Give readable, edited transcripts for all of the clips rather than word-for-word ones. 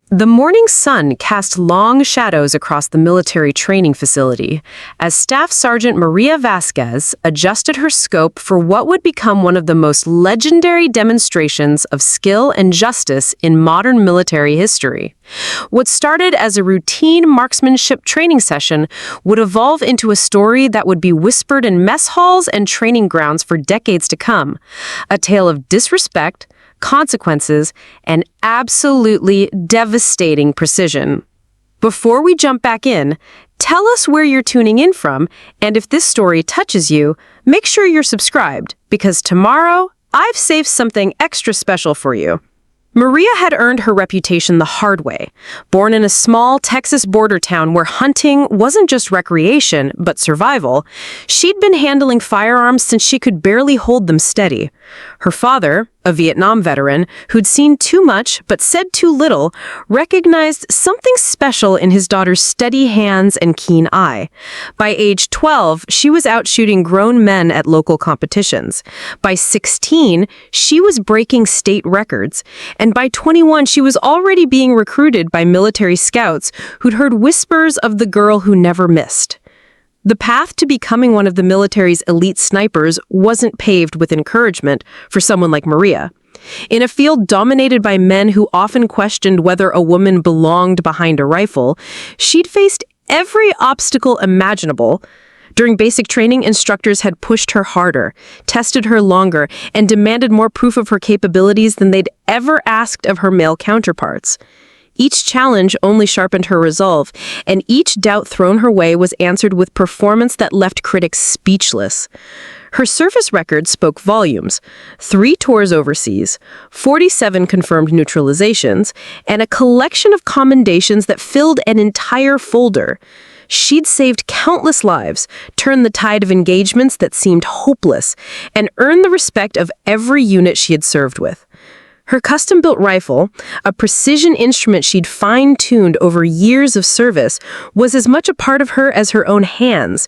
The morning sun cast long shadows across the military training facility as Staff Sergeant Maria Vasquez adjusted her scope for what would become one of the most legendary demonstrations of skill and justice in modern military history. What started as a routine marksmanship training session would evolve into a story that would be whispered in mess halls and training grounds for decades to come. A tale of disrespect, consequences, and absolutely devastating precision. Before we jump back in, tell us where you're tuning in from, and if this story touches you, make sure you're subscribed, because tomorrow, I've saved something extra special for you. Maria had earned her reputation the hard way. Born in a small Texas border town where hunting wasn't just recreation, but survival, she'd been handling firearms since she could barely hold them steady. Her father, a Vietnam veteran who'd seen too much but said too little, recognized something special in his daughter's steady hands and keen eye. By age 12, she was out shooting grown men at local competitions. By 16, she was breaking state records. And by 21, she was already being recruited by military scouts who'd heard whispers of the girl who never missed. The path to becoming one of the military's elite snipers wasn't paved with encouragement for someone like Maria. In a field dominated by men who often questioned whether a woman belonged behind a rifle, she'd faced every obstacle imaginable. During basic training, instructors had pushed her harder, tested her longer, and demanded more proof of her capabilities than they'd ever asked of her male counterparts. Each challenge only sharpened her resolve, and each doubt thrown her way was answered with performance that left critics speechless. Her service record spoke volumes: 3 tours overseas, 47 confirmed neutralizations, and a collection of commendations that filled an entire folder. She'd saved countless lives, turned the tide of engagements that seemed hopeless, and earned the respect of every unit she had served with. Her custom-built rifle, a precision instrument she'd fine-tuned over years of service, was as much a part of her as her own hands.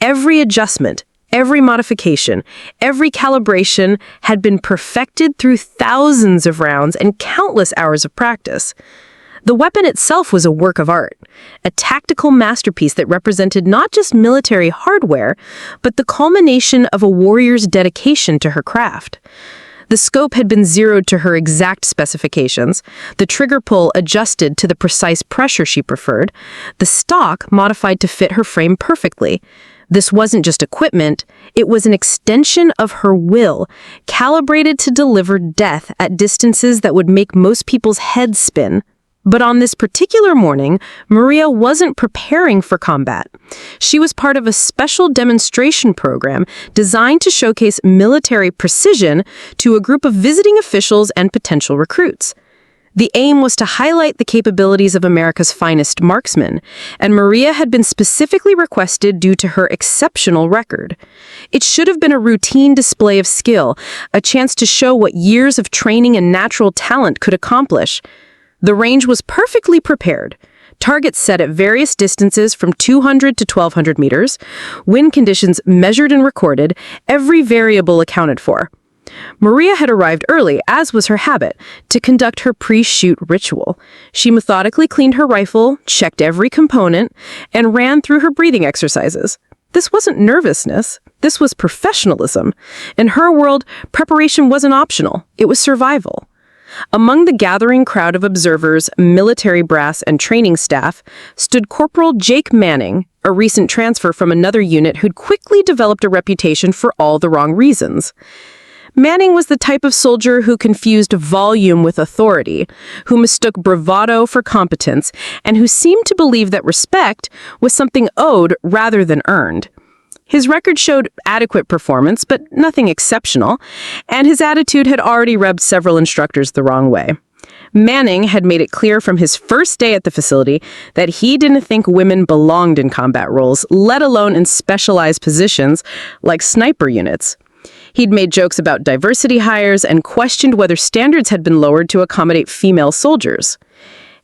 Every adjustment, every modification, every calibration had been perfected through thousands of rounds and countless hours of practice. The weapon itself was a work of art, a tactical masterpiece that represented not just military hardware, but the culmination of a warrior's dedication to her craft. The scope had been zeroed to her exact specifications, the trigger pull adjusted to the precise pressure she preferred, the stock modified to fit her frame perfectly. This wasn't just equipment, it was an extension of her will, calibrated to deliver death at distances that would make most people's heads spin. But on this particular morning, Maria wasn't preparing for combat. She was part of a special demonstration program designed to showcase military precision to a group of visiting officials and potential recruits. The aim was to highlight the capabilities of America's finest marksmen, and Maria had been specifically requested due to her exceptional record. It should have been a routine display of skill, a chance to show what years of training and natural talent could accomplish. The range was perfectly prepared. Targets set at various distances from 200 to 1,200 meters, wind conditions measured and recorded, every variable accounted for. Maria had arrived early, as was her habit, to conduct her pre-shoot ritual. She methodically cleaned her rifle, checked every component, and ran through her breathing exercises. This wasn't nervousness. This was professionalism. In her world, preparation wasn't optional. It was survival. Among the gathering crowd of observers, military brass, and training staff stood Corporal Jake Manning, a recent transfer from another unit who'd quickly developed a reputation for all the wrong reasons. Manning was the type of soldier who confused volume with authority, who mistook bravado for competence, and who seemed to believe that respect was something owed rather than earned. His record showed adequate performance, but nothing exceptional, and his attitude had already rubbed several instructors the wrong way. Manning had made it clear from his first day at the facility that he didn't think women belonged in combat roles, let alone in specialized positions like sniper units. He'd made jokes about diversity hires and questioned whether standards had been lowered to accommodate female soldiers.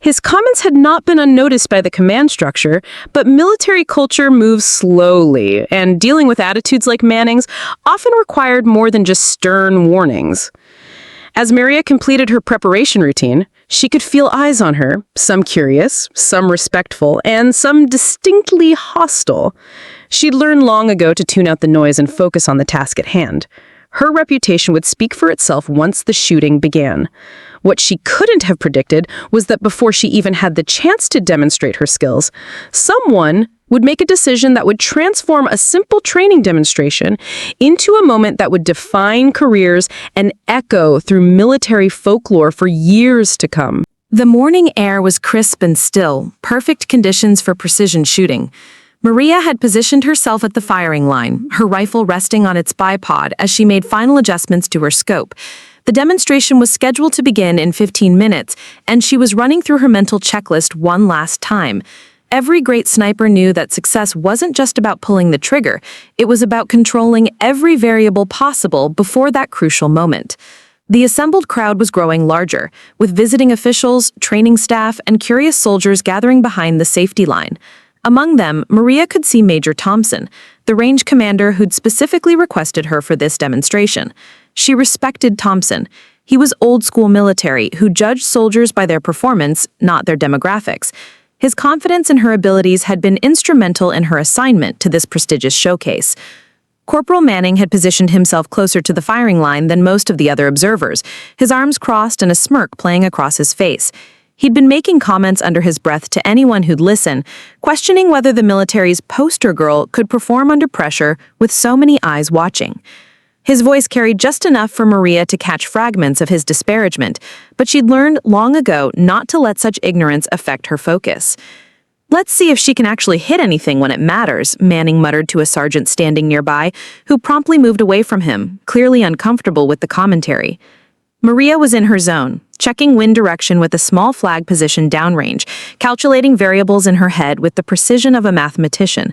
His comments had not been unnoticed by the command structure, but military culture moves slowly, and dealing with attitudes like Manning's often required more than just stern warnings. As Maria completed her preparation routine, she could feel eyes on her, some curious, some respectful, and some distinctly hostile. She'd learned long ago to tune out the noise and focus on the task at hand. Her reputation would speak for itself once the shooting began. What she couldn't have predicted was that before she even had the chance to demonstrate her skills, someone would make a decision that would transform a simple training demonstration into a moment that would define careers and echo through military folklore for years to come. The morning air was crisp and still, perfect conditions for precision shooting. Maria had positioned herself at the firing line, her rifle resting on its bipod as she made final adjustments to her scope. The demonstration was scheduled to begin in 15 minutes, and she was running through her mental checklist one last time. Every great sniper knew that success wasn't just about pulling the trigger, it was about controlling every variable possible before that crucial moment. The assembled crowd was growing larger, with visiting officials, training staff, and curious soldiers gathering behind the safety line. Among them, Maria could see Major Thompson, the range commander who'd specifically requested her for this demonstration. She respected Thompson. He was old-school military who judged soldiers by their performance, not their demographics. His confidence in her abilities had been instrumental in her assignment to this prestigious showcase. Corporal Manning had positioned himself closer to the firing line than most of the other observers, his arms crossed and a smirk playing across his face. He'd been making comments under his breath to anyone who'd listen, questioning whether the military's poster girl could perform under pressure with so many eyes watching. His voice carried just enough for Maria to catch fragments of his disparagement, but she'd learned long ago not to let such ignorance affect her focus. "Let's see if she can actually hit anything when it matters," Manning muttered to a sergeant standing nearby, who promptly moved away from him, clearly uncomfortable with the commentary. Maria was in her zone, checking wind direction with a small flag positioned downrange, calculating variables in her head with the precision of a mathematician.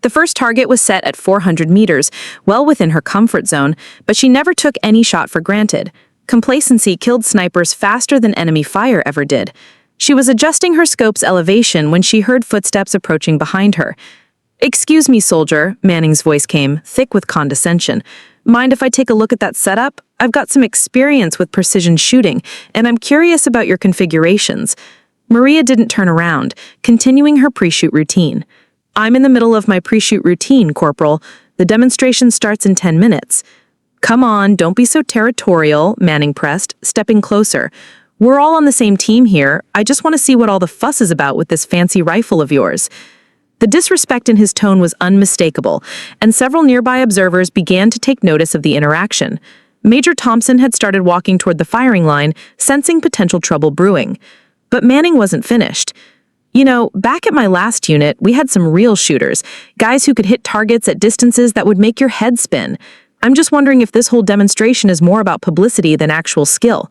The first target was set at 400 meters, well within her comfort zone, but she never took any shot for granted. Complacency killed snipers faster than enemy fire ever did. She was adjusting her scope's elevation when she heard footsteps approaching behind her. "Excuse me, soldier," Manning's voice came, thick with condescension. "Mind if I take a look at that setup? I've got some experience with precision shooting, and I'm curious about your configurations." Maria didn't turn around, continuing her pre-shoot routine. "I'm in the middle of my pre-shoot routine, Corporal. The demonstration starts in 10 minutes. "Come on, don't be so territorial," Manning pressed, stepping closer. "We're all on the same team here. I just want to see what all the fuss is about with this fancy rifle of yours." The disrespect in his tone was unmistakable, and several nearby observers began to take notice of the interaction. Major Thompson had started walking toward the firing line, sensing potential trouble brewing. But Manning wasn't finished. "You know, back at my last unit, we had some real shooters, guys who could hit targets at distances that would make your head spin. I'm just wondering if this whole demonstration is more about publicity than actual skill."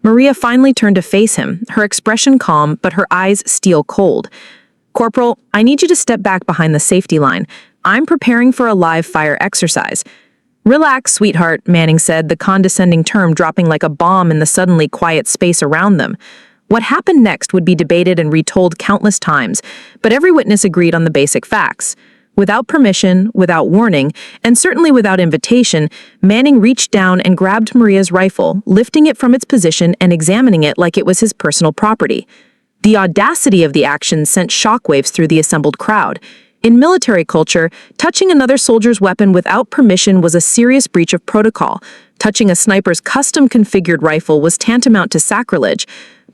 Maria finally turned to face him, her expression calm, but her eyes steel cold. "Corporal, I need you to step back behind the safety line. I'm preparing for a live fire exercise." "Relax, sweetheart," Manning said, the condescending term dropping like a bomb in the suddenly quiet space around them. What happened next would be debated and retold countless times, but every witness agreed on the basic facts. Without permission, without warning, and certainly without invitation, Manning reached down and grabbed Maria's rifle, lifting it from its position and examining it like it was his personal property. The audacity of the action sent shockwaves through the assembled crowd. In military culture, touching another soldier's weapon without permission was a serious breach of protocol. Touching a sniper's custom-configured rifle was tantamount to sacrilege.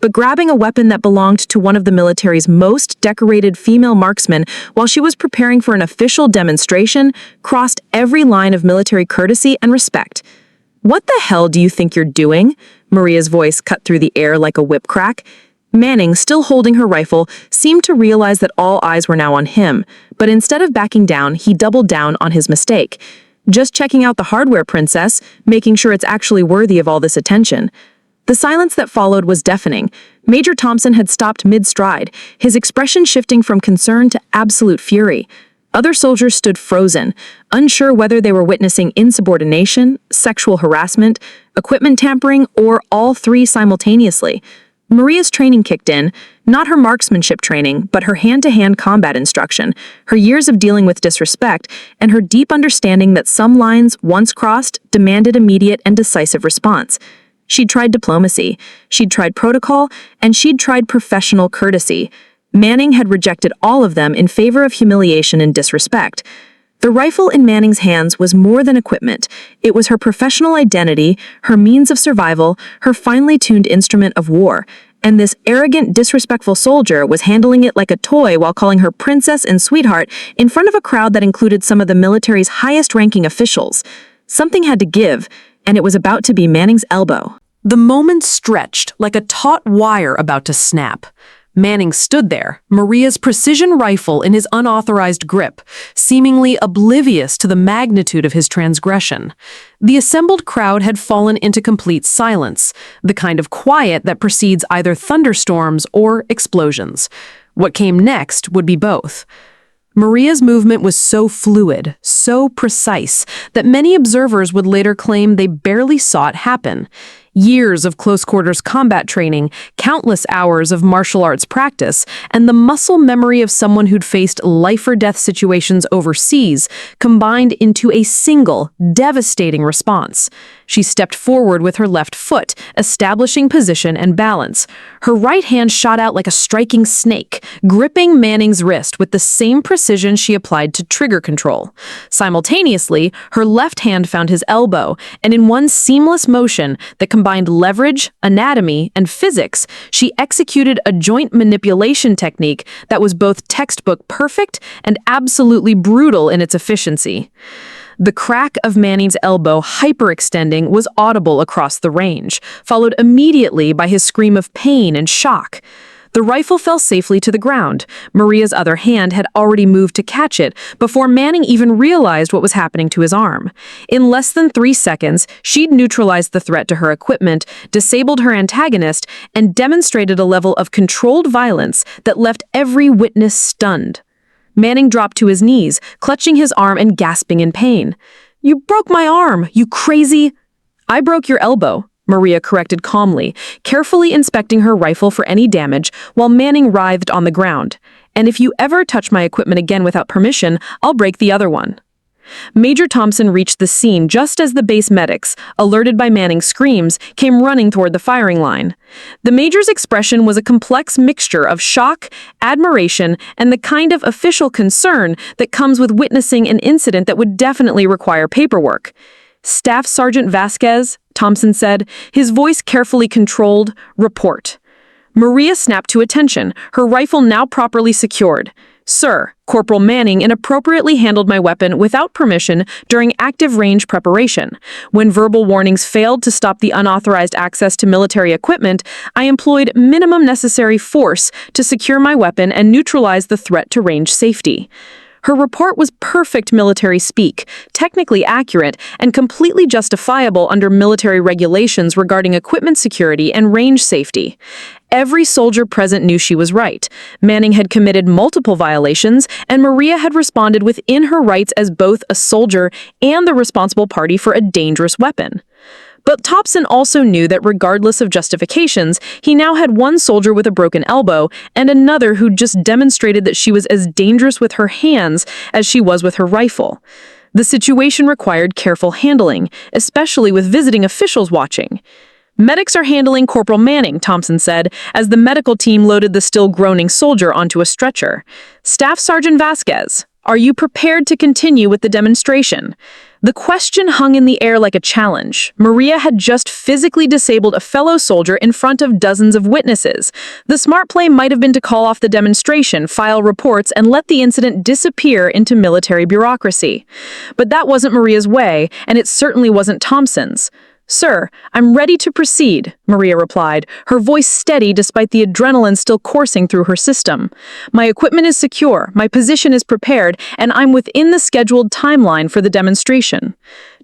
But grabbing a weapon that belonged to one of the military's most decorated female marksmen while she was preparing for an official demonstration crossed every line of military courtesy and respect. "What the hell do you think you're doing?" Maria's voice cut through the air like a whip crack. Manning, still holding her rifle, seemed to realize that all eyes were now on him, but instead of backing down, he doubled down on his mistake. "Just checking out the hardware, princess, making sure it's actually worthy of all this attention." The silence that followed was deafening. Major Thompson had stopped mid-stride, his expression shifting from concern to absolute fury. Other soldiers stood frozen, unsure whether they were witnessing insubordination, sexual harassment, equipment tampering, or all three simultaneously. Maria's training kicked in, not her marksmanship training, but her hand-to-hand combat instruction, her years of dealing with disrespect, and her deep understanding that some lines, once crossed, demanded immediate and decisive response. She'd tried diplomacy, she'd tried protocol, and she'd tried professional courtesy. Manning had rejected all of them in favor of humiliation and disrespect. The rifle in Manning's hands was more than equipment. It was her professional identity, her means of survival, her finely tuned instrument of war. And this arrogant, disrespectful soldier was handling it like a toy while calling her princess and sweetheart in front of a crowd that included some of the military's highest-ranking officials. Something had to give, and it was about to be Manning's elbow. The moment stretched like a taut wire about to snap. Manning stood there, Maria's precision rifle in his unauthorized grip, seemingly oblivious to the magnitude of his transgression. The assembled crowd had fallen into complete silence, the kind of quiet that precedes either thunderstorms or explosions. What came next would be both. Maria's movement was so fluid, so precise, that many observers would later claim they barely saw it happen. Years of close-quarters combat training, countless hours of martial arts practice, and the muscle memory of someone who'd faced life-or-death situations overseas combined into a single, devastating response. She stepped forward with her left foot, establishing position and balance. Her right hand shot out like a striking snake, gripping Manning's wrist with the same precision she applied to trigger control. Simultaneously, her left hand found his elbow, and in one seamless motion that combined leverage, anatomy, and physics, she executed a joint manipulation technique that was both textbook perfect and absolutely brutal in its efficiency. The crack of Manning's elbow hyperextending was audible across the range, followed immediately by his scream of pain and shock. The rifle fell safely to the ground. Maria's other hand had already moved to catch it before Manning even realized what was happening to his arm. In less than 3 seconds, she'd neutralized the threat to her equipment, disabled her antagonist, and demonstrated a level of controlled violence that left every witness stunned. Manning dropped to his knees, clutching his arm and gasping in pain. "You broke my arm, you crazy—" "I broke your elbow," Maria corrected calmly, carefully inspecting her rifle for any damage while Manning writhed on the ground. "And if you ever touch my equipment again without permission, I'll break the other one." Major Thompson reached the scene just as the base medics, alerted by Manning's screams, came running toward the firing line. The major's expression was a complex mixture of shock, admiration, and the kind of official concern that comes with witnessing an incident that would definitely require paperwork. "Staff Sergeant Vasquez," Thompson said, his voice carefully controlled, "report." Maria snapped to attention, her rifle now properly secured. "Sir, Corporal Manning inappropriately handled my weapon without permission during active range preparation. When verbal warnings failed to stop the unauthorized access to military equipment, I employed minimum necessary force to secure my weapon and neutralize the threat to range safety." Her report was perfect military speak, technically accurate, and completely justifiable under military regulations regarding equipment security and range safety. Every soldier present knew she was right. Manning had committed multiple violations, and Maria had responded within her rights as both a soldier and the responsible party for a dangerous weapon. But Thompson also knew that regardless of justifications, he now had one soldier with a broken elbow and another who just demonstrated that she was as dangerous with her hands as she was with her rifle. The situation required careful handling, especially with visiting officials watching. "Medics are handling Corporal Manning," Thompson said, as the medical team loaded the still groaning soldier onto a stretcher. "Staff Sergeant Vasquez, are you prepared to continue with the demonstration?" The question hung in the air like a challenge. Maria had just physically disabled a fellow soldier in front of dozens of witnesses. The smart play might have been to call off the demonstration, file reports, and let the incident disappear into military bureaucracy. But that wasn't Maria's way, and it certainly wasn't Thompson's. "Sir, I'm ready to proceed," Maria replied, her voice steady despite the adrenaline still coursing through her system. "My equipment is secure, my position is prepared, and I'm within the scheduled timeline for the demonstration."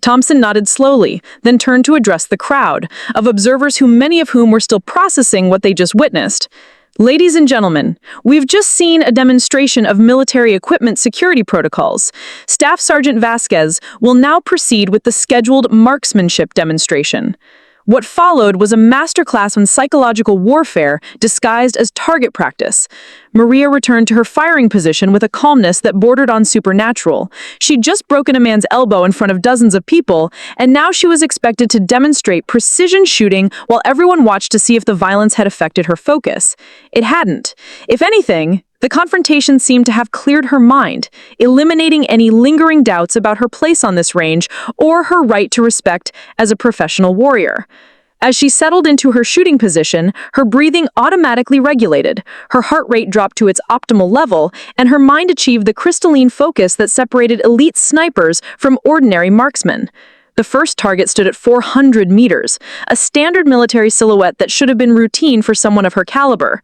Thompson nodded slowly, then turned to address the crowd, of observers many of whom were still processing what they just witnessed. "Ladies and gentlemen, we've just seen a demonstration of military equipment security protocols. Staff Sergeant Vasquez will now proceed with the scheduled marksmanship demonstration." What followed was a masterclass in psychological warfare disguised as target practice. Maria returned to her firing position with a calmness that bordered on supernatural. She'd just broken a man's elbow in front of dozens of people, and now she was expected to demonstrate precision shooting while everyone watched to see if the violence had affected her focus. It hadn't. If anything, the confrontation seemed to have cleared her mind, eliminating any lingering doubts about her place on this range or her right to respect as a professional warrior. As she settled into her shooting position, her breathing automatically regulated, her heart rate dropped to its optimal level, and her mind achieved the crystalline focus that separated elite snipers from ordinary marksmen. The first target stood at 400 meters, a standard military silhouette that should have been routine for someone of her caliber.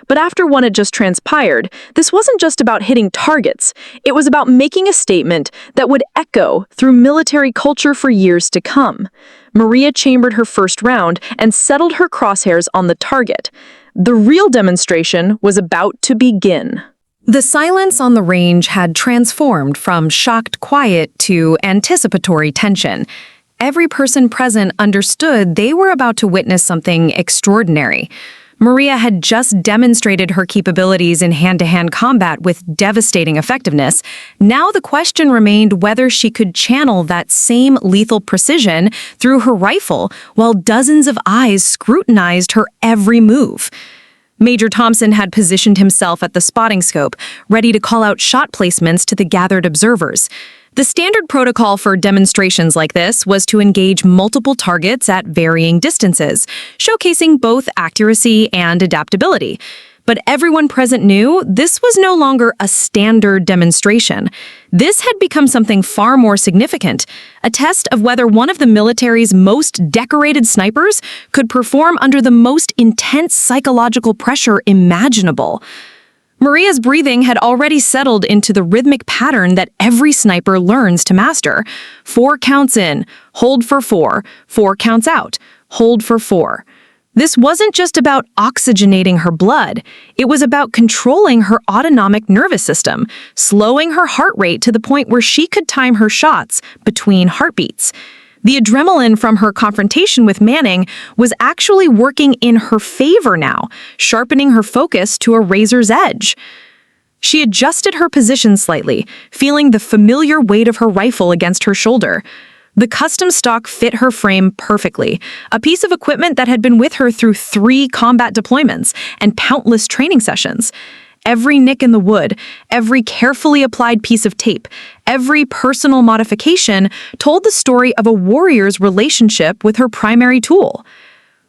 But after one had just transpired, this wasn't just about hitting targets. It was about making a statement that would echo through military culture for years to come. Maria chambered her first round and settled her crosshairs on the target. The real demonstration was about to begin. The silence on the range had transformed from shocked quiet to anticipatory tension. Every person present understood they were about to witness something extraordinary. Maria had just demonstrated her capabilities in hand-to-hand combat with devastating effectiveness. Now the question remained whether she could channel that same lethal precision through her rifle while dozens of eyes scrutinized her every move. Major Thompson had positioned himself at the spotting scope, ready to call out shot placements to the gathered observers. The standard protocol for demonstrations like this was to engage multiple targets at varying distances, showcasing both accuracy and adaptability. But everyone present knew this was no longer a standard demonstration. This had become something far more significant, a test of whether one of the military's most decorated snipers could perform under the most intense psychological pressure imaginable. Maria's breathing had already settled into the rhythmic pattern that every sniper learns to master. 4 counts in, hold for 4, 4 counts out, hold for 4. This wasn't just about oxygenating her blood. It was about controlling her autonomic nervous system, slowing her heart rate to the point where she could time her shots between heartbeats. The adrenaline from her confrontation with Manning was actually working in her favor now, sharpening her focus to a razor's edge. She adjusted her position slightly, feeling the familiar weight of her rifle against her shoulder. The custom stock fit her frame perfectly, a piece of equipment that had been with her through 3 combat deployments and countless training sessions. Every nick in the wood, every carefully applied piece of tape, every personal modification told the story of a warrior's relationship with her primary tool.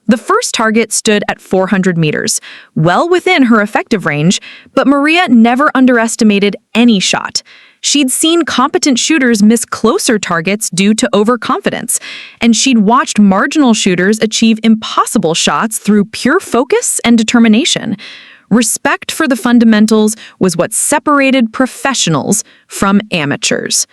The first target stood at 400 meters, well within her effective range, but Maria never underestimated any shot. She'd seen competent shooters miss closer targets due to overconfidence, and she'd watched marginal shooters achieve impossible shots through pure focus and determination. Respect for the fundamentals was what separated professionals from amateurs.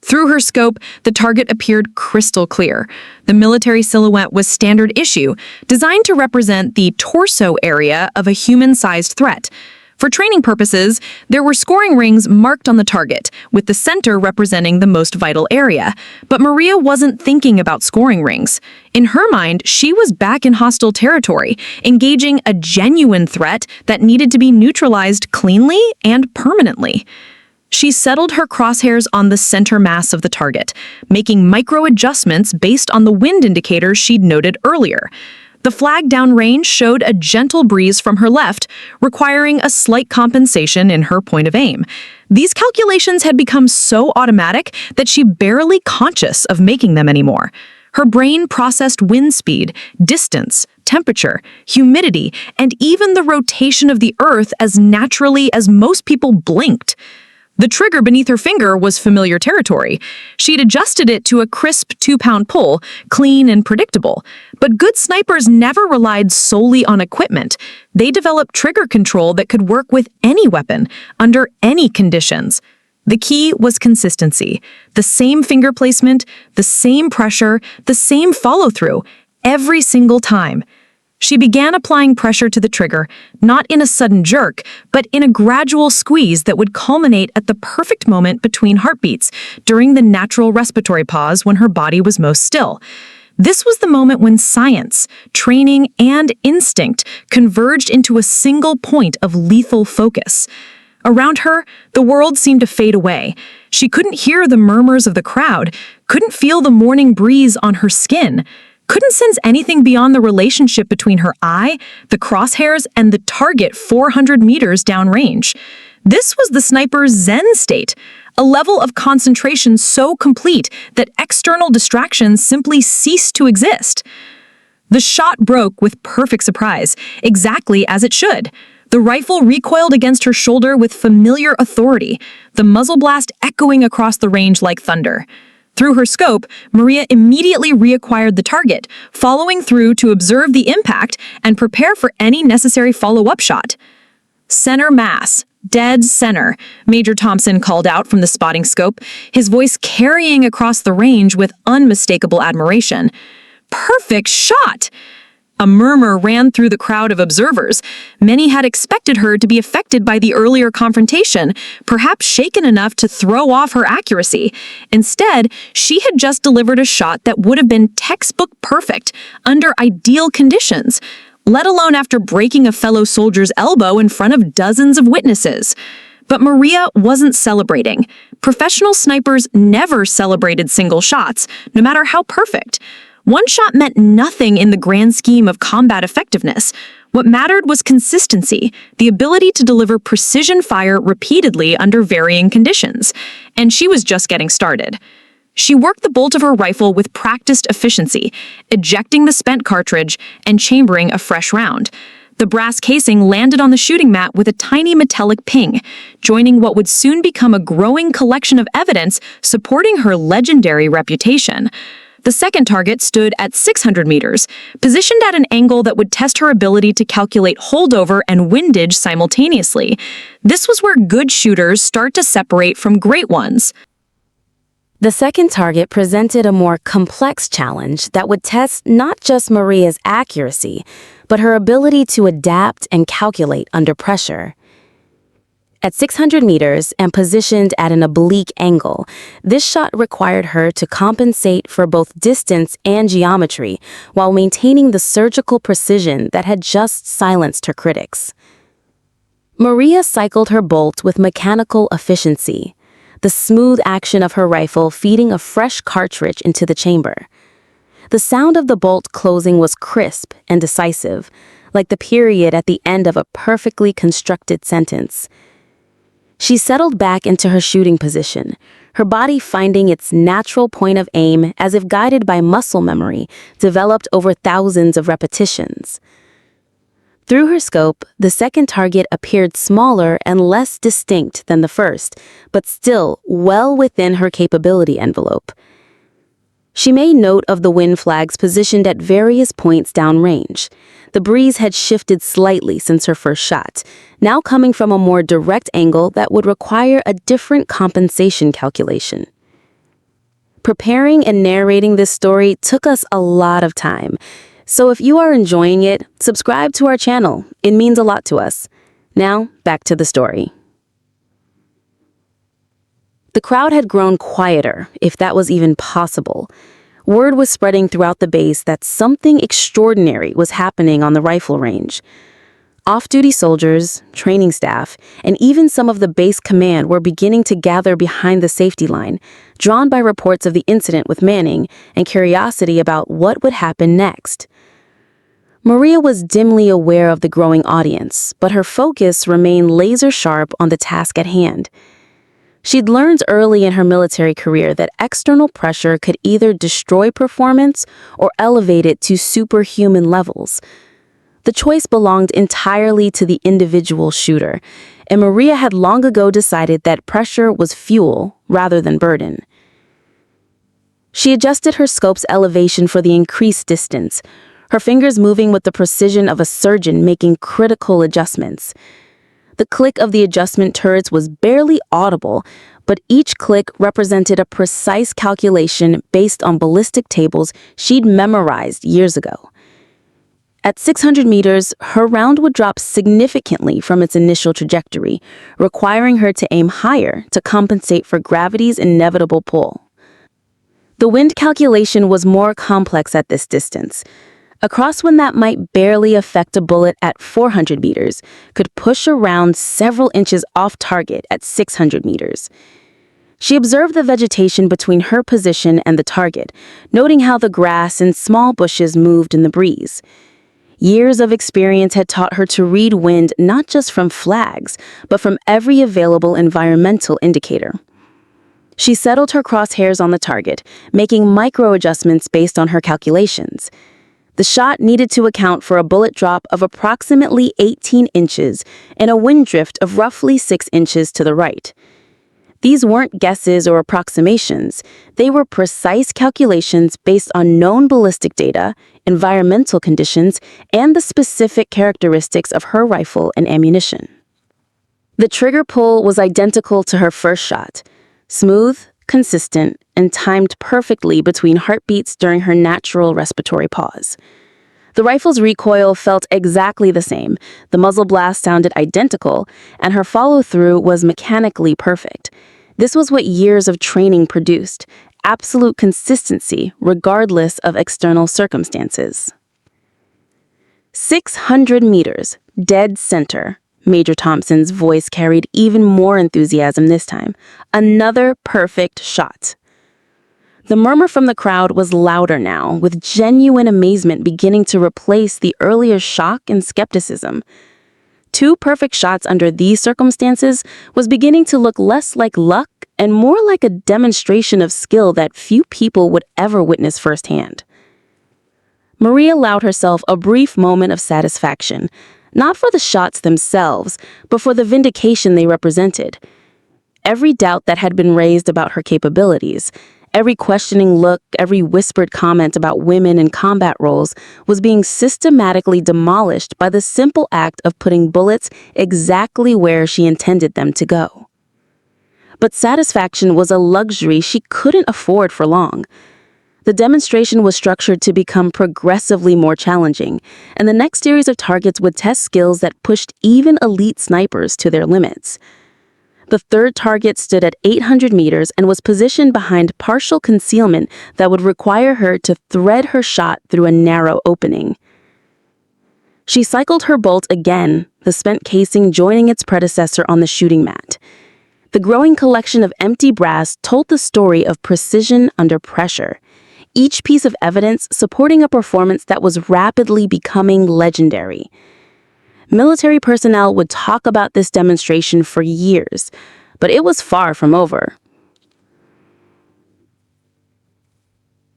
Through her scope, the target appeared crystal clear. The military silhouette was standard issue, designed to represent the torso area of a human-sized threat. For training purposes, there were scoring rings marked on the target, with the center representing the most vital area. But Maria wasn't thinking about scoring rings. In her mind, she was back in hostile territory, engaging a genuine threat that needed to be neutralized cleanly and permanently. She settled her crosshairs on the center mass of the target, making micro-adjustments based on the wind indicators she'd noted earlier. The flag downrange showed a gentle breeze from her left, requiring a slight compensation in her point of aim. These calculations had become so automatic that she barely conscious of making them anymore. Her brain processed wind speed, distance, temperature, humidity, and even the rotation of the Earth as naturally as most people blinked. The trigger beneath her finger was familiar territory. She'd adjusted it to a crisp 2-pound pull, clean and predictable. But good snipers never relied solely on equipment. They developed trigger control that could work with any weapon, under any conditions. The key was consistency. The same finger placement, the same pressure, the same follow-through, every single time. She began applying pressure to the trigger, not in a sudden jerk, but in a gradual squeeze that would culminate at the perfect moment between heartbeats, during the natural respiratory pause when her body was most still. This was the moment when science, training, and instinct converged into a single point of lethal focus. Around her, the world seemed to fade away. She couldn't hear the murmurs of the crowd, couldn't feel the morning breeze on her skin, couldn't sense anything beyond the relationship between her eye, the crosshairs, and the target 400 meters downrange. This was the sniper's Zen state, a level of concentration so complete that external distractions simply ceased to exist. The shot broke with perfect surprise, exactly as it should. The rifle recoiled against her shoulder with familiar authority, the muzzle blast echoing across the range like thunder. Through her scope, Maria immediately reacquired the target, following through to observe the impact and prepare for any necessary follow-up shot. "Center mass. Dead center," Major Thompson called out from the spotting scope, his voice carrying across the range with unmistakable admiration. "Perfect shot!" A murmur ran through the crowd of observers. Many had expected her to be affected by the earlier confrontation, perhaps shaken enough to throw off her accuracy. Instead, she had just delivered a shot that would have been textbook perfect under ideal conditions, let alone after breaking a fellow soldier's elbow in front of dozens of witnesses. But Maria wasn't celebrating. Professional snipers never celebrated single shots, no matter how perfect. One shot meant nothing in the grand scheme of combat effectiveness. What mattered was consistency, the ability to deliver precision fire repeatedly under varying conditions. And she was just getting started. She worked the bolt of her rifle with practiced efficiency, ejecting the spent cartridge and chambering a fresh round. The brass casing landed on the shooting mat with a tiny metallic ping, joining what would soon become a growing collection of evidence supporting her legendary reputation. The second target stood at 600 meters, positioned at an angle that would test her ability to calculate holdover and windage simultaneously. This was where good shooters start to separate from great ones. The second target presented a more complex challenge that would test not just Maria's accuracy, but her ability to adapt and calculate under pressure. At 600 meters and positioned at an oblique angle, this shot required her to compensate for both distance and geometry while maintaining the surgical precision that had just silenced her critics. Maria cycled her bolt with mechanical efficiency, the smooth action of her rifle feeding a fresh cartridge into the chamber. The sound of the bolt closing was crisp and decisive, like the period at the end of a perfectly constructed sentence. She settled back into her shooting position, her body finding its natural point of aim as if guided by muscle memory developed over thousands of repetitions. Through her scope, the second target appeared smaller and less distinct than the first, but still well within her capability envelope. She made note of the wind flags positioned at various points downrange. The breeze had shifted slightly since her first shot, now coming from a more direct angle that would require a different compensation calculation. Preparing and narrating this story took us a lot of time, so if you are enjoying it, subscribe to our channel. It means a lot to us. Now, back to the story. The crowd had grown quieter, if that was even possible. Word was spreading throughout the base that something extraordinary was happening on the rifle range. Off-duty soldiers, training staff, and even some of the base command were beginning to gather behind the safety line, drawn by reports of the incident with Manning and curiosity about what would happen next. Maria was dimly aware of the growing audience, but her focus remained laser-sharp on the task at hand. She'd learned early in her military career that external pressure could either destroy performance or elevate it to superhuman levels. The choice belonged entirely to the individual shooter, and Maria had long ago decided that pressure was fuel rather than burden. She adjusted her scope's elevation for the increased distance, her fingers moving with the precision of a surgeon making critical adjustments. The click of the adjustment turrets was barely audible, but each click represented a precise calculation based on ballistic tables she'd memorized years ago. At 600 meters, her round would drop significantly from its initial trajectory, requiring her to aim higher to compensate for gravity's inevitable pull. The wind calculation was more complex at this distance. A crosswind that might barely affect a bullet at 400 meters could push around several inches off target at 600 meters. She observed the vegetation between her position and the target, noting how the grass and small bushes moved in the breeze. Years of experience had taught her to read wind not just from flags, but from every available environmental indicator. She settled her crosshairs on the target, making micro-adjustments based on her calculations. The shot needed to account for a bullet drop of approximately 18 inches and a wind drift of roughly 6 inches to the right. These weren't guesses or approximations. They were precise calculations based on known ballistic data, environmental conditions, and the specific characteristics of her rifle and ammunition. The trigger pull was identical to her first shot, smooth, consistent, and timed perfectly between heartbeats during her natural respiratory pause. The rifle's recoil felt exactly the same, the muzzle blast sounded identical, and her follow-through was mechanically perfect. This was what years of training produced, absolute consistency regardless of external circumstances. 600 meters, dead center. Major Thompson's voice carried even more enthusiasm this time. Another perfect shot. The murmur from the crowd was louder now, with genuine amazement beginning to replace the earlier shock and skepticism. 2 perfect shots under these circumstances was beginning to look less like luck and more like a demonstration of skill that few people would ever witness firsthand. Maria allowed herself a brief moment of satisfaction, not for the shots themselves, but for the vindication they represented. Every doubt that had been raised about her capabilities, every questioning look, every whispered comment about women in combat roles was being systematically demolished by the simple act of putting bullets exactly where she intended them to go. But satisfaction was a luxury she couldn't afford for long. The demonstration was structured to become progressively more challenging, and the next series of targets would test skills that pushed even elite snipers to their limits. The third target stood at 800 meters and was positioned behind partial concealment that would require her to thread her shot through a narrow opening. She cycled her bolt again, the spent casing joining its predecessor on the shooting mat. The growing collection of empty brass told the story of precision under pressure, each piece of evidence supporting a performance that was rapidly becoming legendary. Military personnel would talk about this demonstration for years, but it was far from over.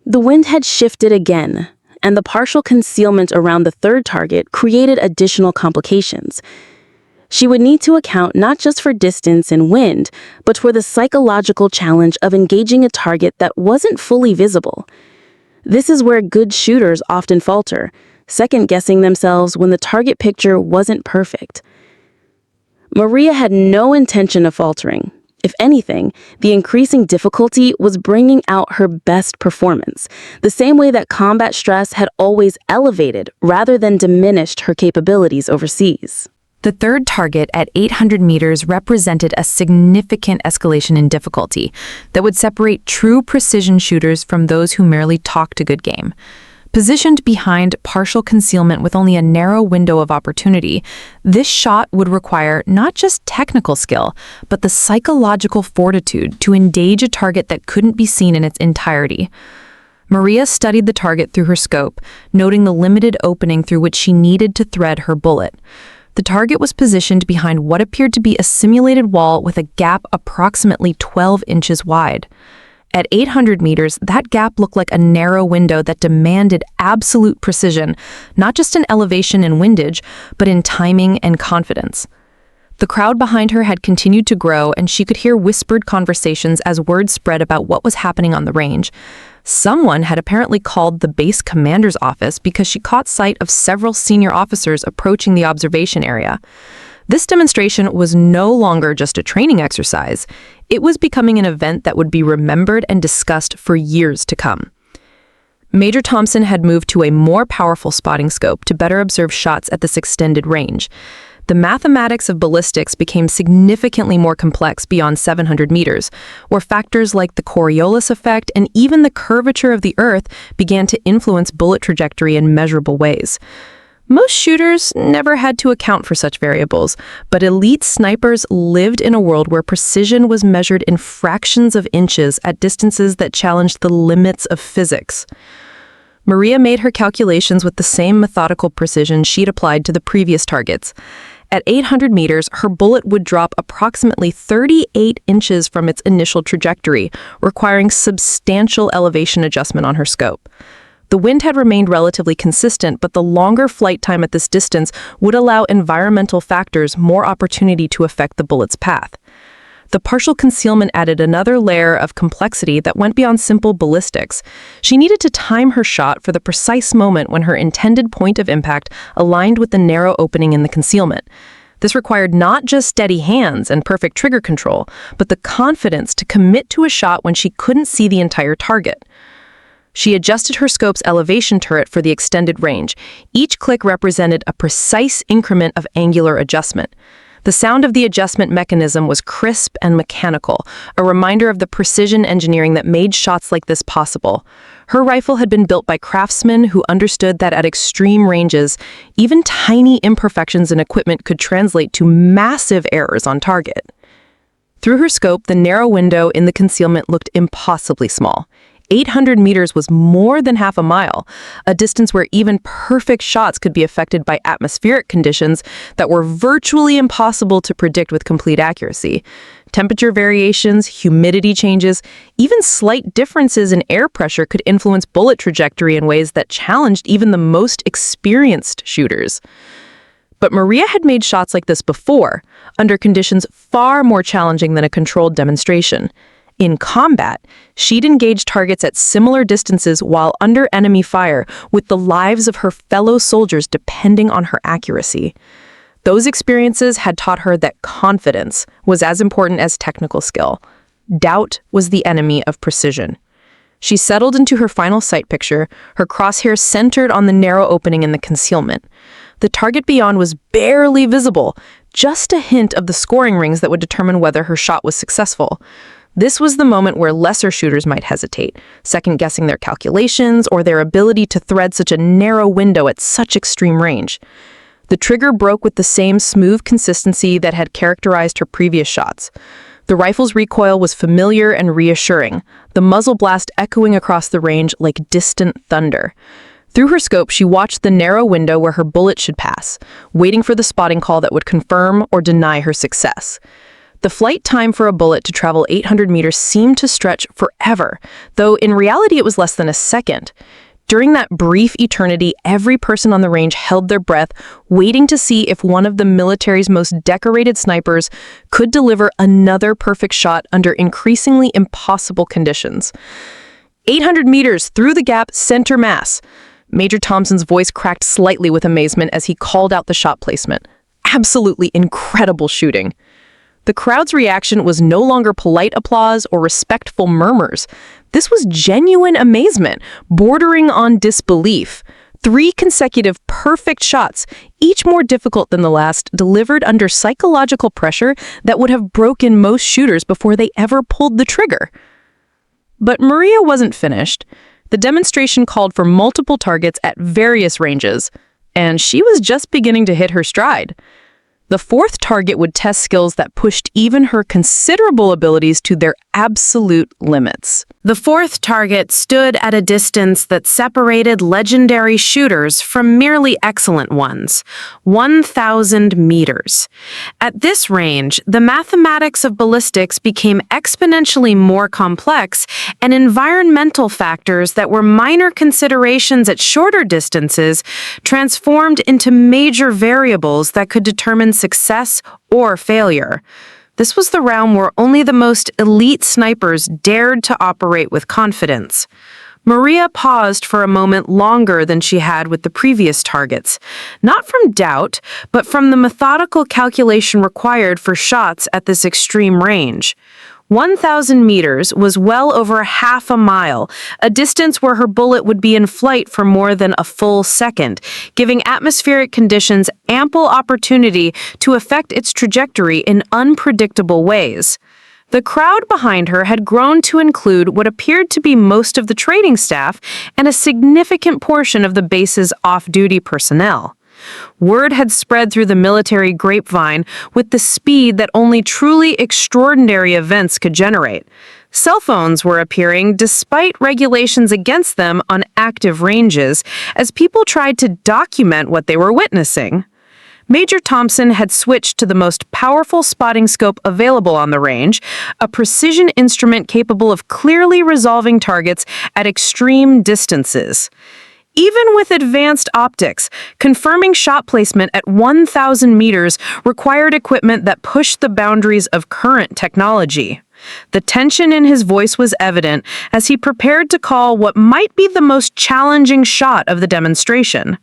The wind had shifted again, and the partial concealment around the third target created additional complications. She would need to account not just for distance and wind, but for the psychological challenge of engaging a target that wasn't fully visible. This is where good shooters often falter, second-guessing themselves when the target picture wasn't perfect. Maria had no intention of faltering. If anything, the increasing difficulty was bringing out her best performance, the same way that combat stress had always elevated rather than diminished her capabilities overseas. The third target at 800 meters represented a significant escalation in difficulty that would separate true precision shooters from those who merely talked a good game. Positioned behind partial concealment with only a narrow window of opportunity, this shot would require not just technical skill, but the psychological fortitude to engage a target that couldn't be seen in its entirety. Maria studied the target through her scope, noting the limited opening through which she needed to thread her bullet. The target was positioned behind what appeared to be a simulated wall with a gap approximately 12 inches wide. At 800 meters, that gap looked like a narrow window that demanded absolute precision, not just in elevation and windage, but in timing and confidence. The crowd behind her had continued to grow, and she could hear whispered conversations as word spread about what was happening on the range. Someone had apparently called the base commander's office because she caught sight of several senior officers approaching the observation area. This demonstration was no longer just a training exercise. It was becoming an event that would be remembered and discussed for years to come. Major Thompson had moved to a more powerful spotting scope to better observe shots at this extended range. The The mathematics of ballistics became significantly more complex beyond 700 meters, where factors like the Coriolis effect and even the curvature of the Earth began to influence bullet trajectory in measurable ways. Most shooters never had to account for such variables, but elite snipers lived in a world where precision was measured in fractions of inches at distances that challenged the limits of physics. Maria made her calculations with the same methodical precision she'd applied to the previous targets. At 800 meters, her bullet would drop approximately 38 inches from its initial trajectory, requiring substantial elevation adjustment on her scope. The wind had remained relatively consistent, but the longer flight time at this distance would allow environmental factors more opportunity to affect the bullet's path. The partial concealment added another layer of complexity that went beyond simple ballistics. She needed to time her shot for the precise moment when her intended point of impact aligned with the narrow opening in the concealment. This required not just steady hands and perfect trigger control, but the confidence to commit to a shot when she couldn't see the entire target. She adjusted her scope's elevation turret for the extended range. Each click represented a precise increment of angular adjustment. The sound of the adjustment mechanism was crisp and mechanical, a reminder of the precision engineering that made shots like this possible. Her rifle had been built by craftsmen who understood that at extreme ranges, even tiny imperfections in equipment could translate to massive errors on target. Through her scope, the narrow window in the concealment looked impossibly small. 800 meters was more than half a mile, a distance where even perfect shots could be affected by atmospheric conditions that were virtually impossible to predict with complete accuracy. Temperature variations, humidity changes, even slight differences in air pressure could influence bullet trajectory in ways that challenged even the most experienced shooters. But Maria had made shots like this before, under conditions far more challenging than a controlled demonstration. In combat, she'd engaged targets at similar distances while under enemy fire, with the lives of her fellow soldiers depending on her accuracy. Those experiences had taught her that confidence was as important as technical skill. Doubt was the enemy of precision. She settled into her final sight picture, her crosshairs centered on the narrow opening in the concealment. The target beyond was barely visible, just a hint of the scoring rings that would determine whether her shot was successful. This was the moment where lesser shooters might hesitate, second-guessing their calculations or their ability to thread such a narrow window at such extreme range. The trigger broke with the same smooth consistency that had characterized her previous shots. The rifle's recoil was familiar and reassuring, the muzzle blast echoing across the range like distant thunder. Through her scope, she watched the narrow window where her bullet should pass, waiting for the spotting call that would confirm or deny her success. The flight time for a bullet to travel 800 meters seemed to stretch forever, though in reality it was less than a second. During that brief eternity, every person on the range held their breath, waiting to see if one of the military's most decorated snipers could deliver another perfect shot under increasingly impossible conditions. 800 meters through the gap, center mass. Major Thompson's voice cracked slightly with amazement as he called out the shot placement. Absolutely incredible shooting. The crowd's reaction was no longer polite applause or respectful murmurs. This was genuine amazement, bordering on disbelief. 3 consecutive perfect shots, each more difficult than the last, delivered under psychological pressure that would have broken most shooters before they ever pulled the trigger. But Maria wasn't finished. The demonstration called for multiple targets at various ranges, and she was just beginning to hit her stride. The 4th target would test skills that pushed even her considerable abilities to their absolute limits. The 4th target stood at a distance that separated legendary shooters from merely excellent ones, 1,000 meters. At this range, the mathematics of ballistics became exponentially more complex, and environmental factors that were minor considerations at shorter distances transformed into major variables that could determine success or failure. This was the realm where only the most elite snipers dared to operate with confidence. Maria paused for a moment longer than she had with the previous targets, not from doubt, but from the methodical calculation required for shots at this extreme range. 1,000 meters was well over half a mile, a distance where her bullet would be in flight for more than a full second, giving atmospheric conditions ample opportunity to affect its trajectory in unpredictable ways. The crowd behind her had grown to include what appeared to be most of the training staff and a significant portion of the base's off-duty personnel. Word had spread through the military grapevine with the speed that only truly extraordinary events could generate. Cell phones were appearing despite regulations against them on active ranges as people tried to document what they were witnessing. Major Thompson had switched to the most powerful spotting scope available on the range, a precision instrument capable of clearly resolving targets at extreme distances. Even with advanced optics, confirming shot placement at 1,000 meters required equipment that pushed the boundaries of current technology. The tension in his voice was evident as he prepared to call what might be the most challenging shot of the demonstration.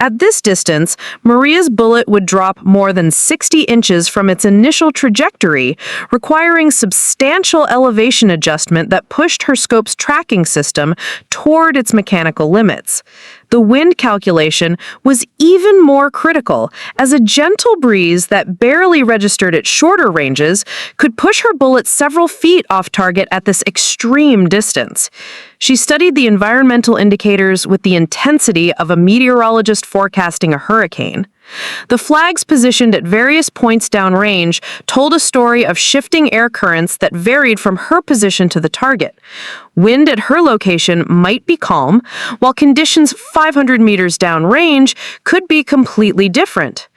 At this distance, Maria's bullet would drop more than 60 inches from its initial trajectory, requiring substantial elevation adjustment that pushed her scope's tracking system toward its mechanical limits. The wind calculation was even more critical, as a gentle breeze that barely registered at shorter ranges could push her bullet several feet off target at this extreme distance. She studied the environmental indicators with the intensity of a meteorologist forecasting a hurricane. The flags positioned at various points downrange told a story of shifting air currents that varied from her position to the target. Wind at her location might be calm, while conditions 500 meters downrange could be completely different.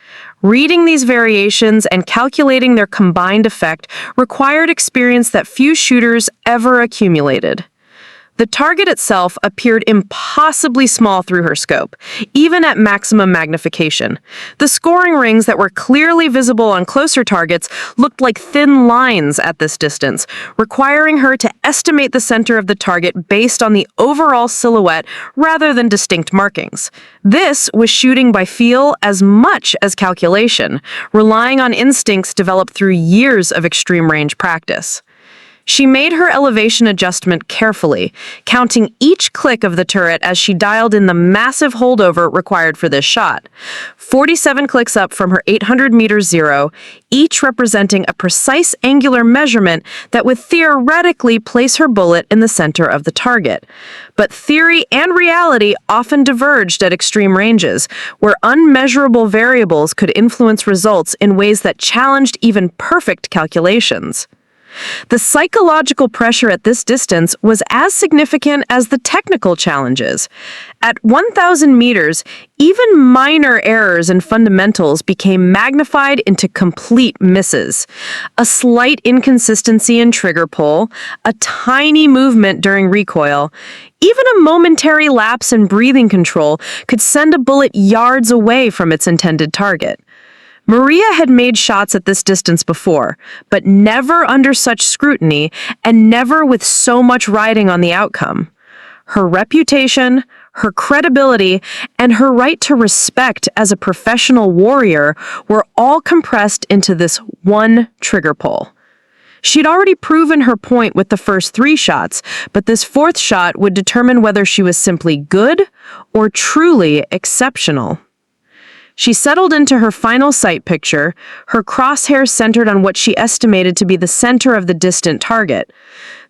Reading these variations and calculating their combined effect required experience that few shooters ever accumulated. The target itself appeared impossibly small through her scope, even at maximum magnification. The scoring rings that were clearly visible on closer targets looked like thin lines at this distance, requiring her to estimate the center of the target based on the overall silhouette rather than distinct markings. This was shooting by feel as much as calculation, relying on instincts developed through years of extreme range practice. She made her elevation adjustment carefully, counting each click of the turret as she dialed in the massive holdover required for this shot. 47 clicks up from her 800-meter zero, each representing a precise angular measurement that would theoretically place her bullet in the center of the target. But theory and reality often diverged at extreme ranges, where unmeasurable variables could influence results in ways that challenged even perfect calculations. The psychological pressure at this distance was as significant as the technical challenges. At 1,000 meters, even minor errors in fundamentals became magnified into complete misses. A slight inconsistency in trigger pull, a tiny movement during recoil, even a momentary lapse in breathing control could send a bullet yards away from its intended target. Maria had made shots at this distance before, but never under such scrutiny and never with so much riding on the outcome. Her reputation, her credibility, and her right to respect as a professional warrior were all compressed into this one trigger pull. She'd already proven her point with the first 3 shots, but this 4th shot would determine whether she was simply good or truly exceptional. She settled into her final sight picture, her crosshairs centered on what she estimated to be the center of the distant target.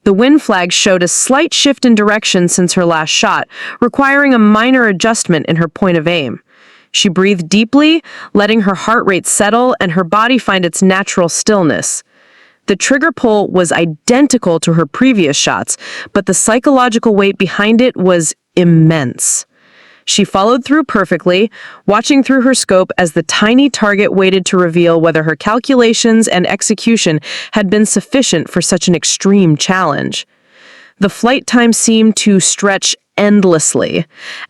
The wind flag showed a slight shift in direction since her last shot, requiring a minor adjustment in her point of aim. She breathed deeply, letting her heart rate settle and her body find its natural stillness. The trigger pull was identical to her previous shots, but the psychological weight behind it was immense. She followed through perfectly, watching through her scope as the tiny target waited to reveal whether her calculations and execution had been sufficient for such an extreme challenge. The flight time seemed to stretch endlessly.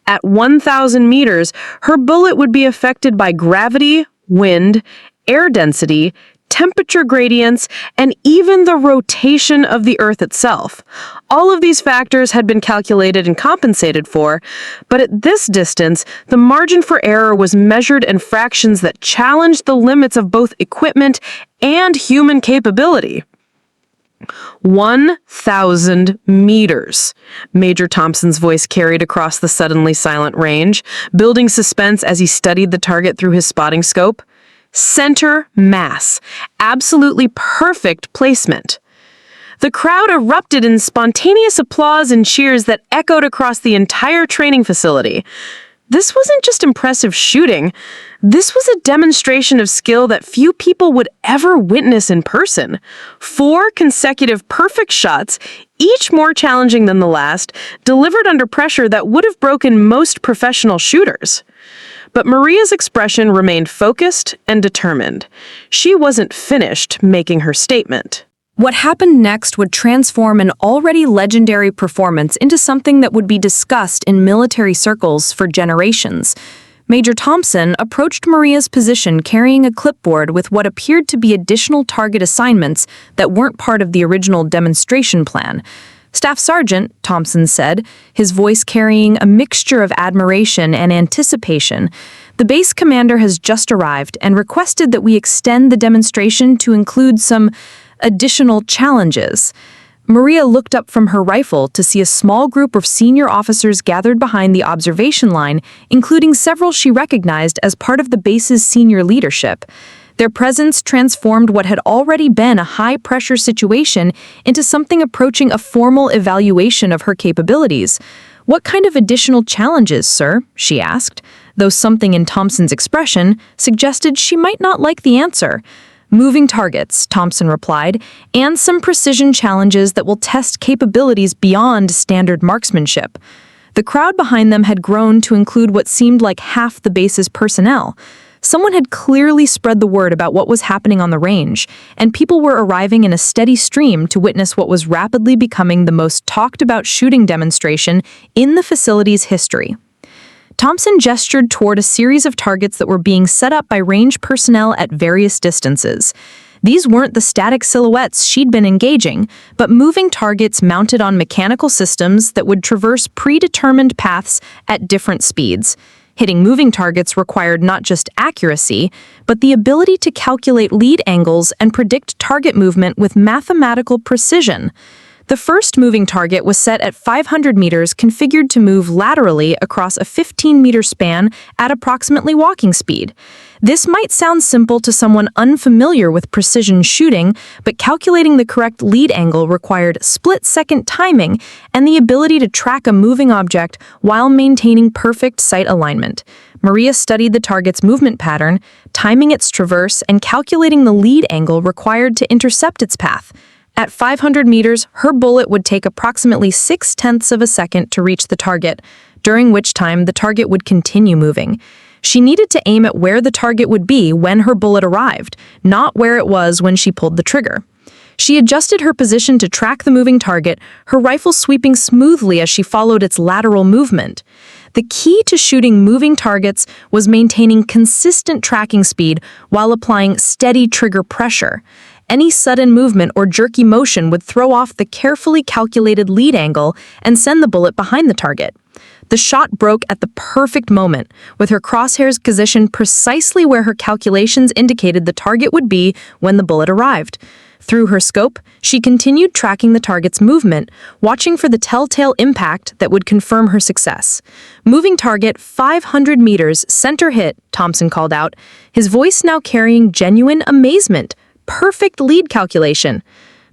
At 1,000 meters, her bullet would be affected by gravity, wind, air density, temperature gradients, and even the rotation of the Earth itself. All of these factors had been calculated and compensated for, but at this distance, the margin for error was measured in fractions that challenged the limits of both equipment and human capability. 1,000 meters. Major Thompson's voice carried across the suddenly silent range, building suspense as he studied the target through his spotting scope. Center mass. Absolutely perfect placement. The crowd erupted in spontaneous applause and cheers that echoed across the entire training facility. This wasn't just impressive shooting. This was a demonstration of skill that few people would ever witness in person. 4 consecutive perfect shots, each more challenging than the last, delivered under pressure that would have broken most professional shooters. But Maria's expression remained focused and determined. She wasn't finished making her statement. What happened next would transform an already legendary performance into something that would be discussed in military circles for generations. Major Thompson approached Maria's position carrying a clipboard with what appeared to be additional target assignments that weren't part of the original demonstration plan. Staff Sergeant, Thompson said, his voice carrying a mixture of admiration and anticipation, the base commander has just arrived and requested that we extend the demonstration to include some additional challenges. Maria looked up from her rifle to see a small group of senior officers gathered behind the observation line, including several she recognized as part of the base's senior leadership. Their presence transformed what had already been a high-pressure situation into something approaching a formal evaluation of her capabilities. "What kind of additional challenges, sir?" she asked, though something in Thompson's expression suggested she might not like the answer. "Moving targets," Thompson replied, "and some precision challenges that will test capabilities beyond standard marksmanship." The crowd behind them had grown to include what seemed like half the base's personnel. Someone had clearly spread the word about what was happening on the range, and people were arriving in a steady stream to witness what was rapidly becoming the most talked-about shooting demonstration in the facility's history. Thompson gestured toward a series of targets that were being set up by range personnel at various distances. These weren't the static silhouettes she'd been engaging, but moving targets mounted on mechanical systems that would traverse predetermined paths at different speeds. Hitting moving targets required not just accuracy, but the ability to calculate lead angles and predict target movement with mathematical precision. The first moving target was set at 500 meters, configured to move laterally across a 15-meter span at approximately walking speed. This might sound simple to someone unfamiliar with precision shooting, but calculating the correct lead angle required split-second timing and the ability to track a moving object while maintaining perfect sight alignment. Maria studied the target's movement pattern, timing its traverse, and calculating the lead angle required to intercept its path. At 500 meters, her bullet would take approximately 0.6 of a second to reach the target, during which time the target would continue moving. She needed to aim at where the target would be when her bullet arrived, not where it was when she pulled the trigger. She adjusted her position to track the moving target, her rifle sweeping smoothly as she followed its lateral movement. The key to shooting moving targets was maintaining consistent tracking speed while applying steady trigger pressure. Any sudden movement or jerky motion would throw off the carefully calculated lead angle and send the bullet behind the target. The shot broke at the perfect moment, with her crosshairs positioned precisely where her calculations indicated the target would be when the bullet arrived. Through her scope, she continued tracking the target's movement, watching for the telltale impact that would confirm her success. "Moving target 500 meters, center hit," Thompson called out, his voice now carrying genuine amazement. Perfect lead calculation.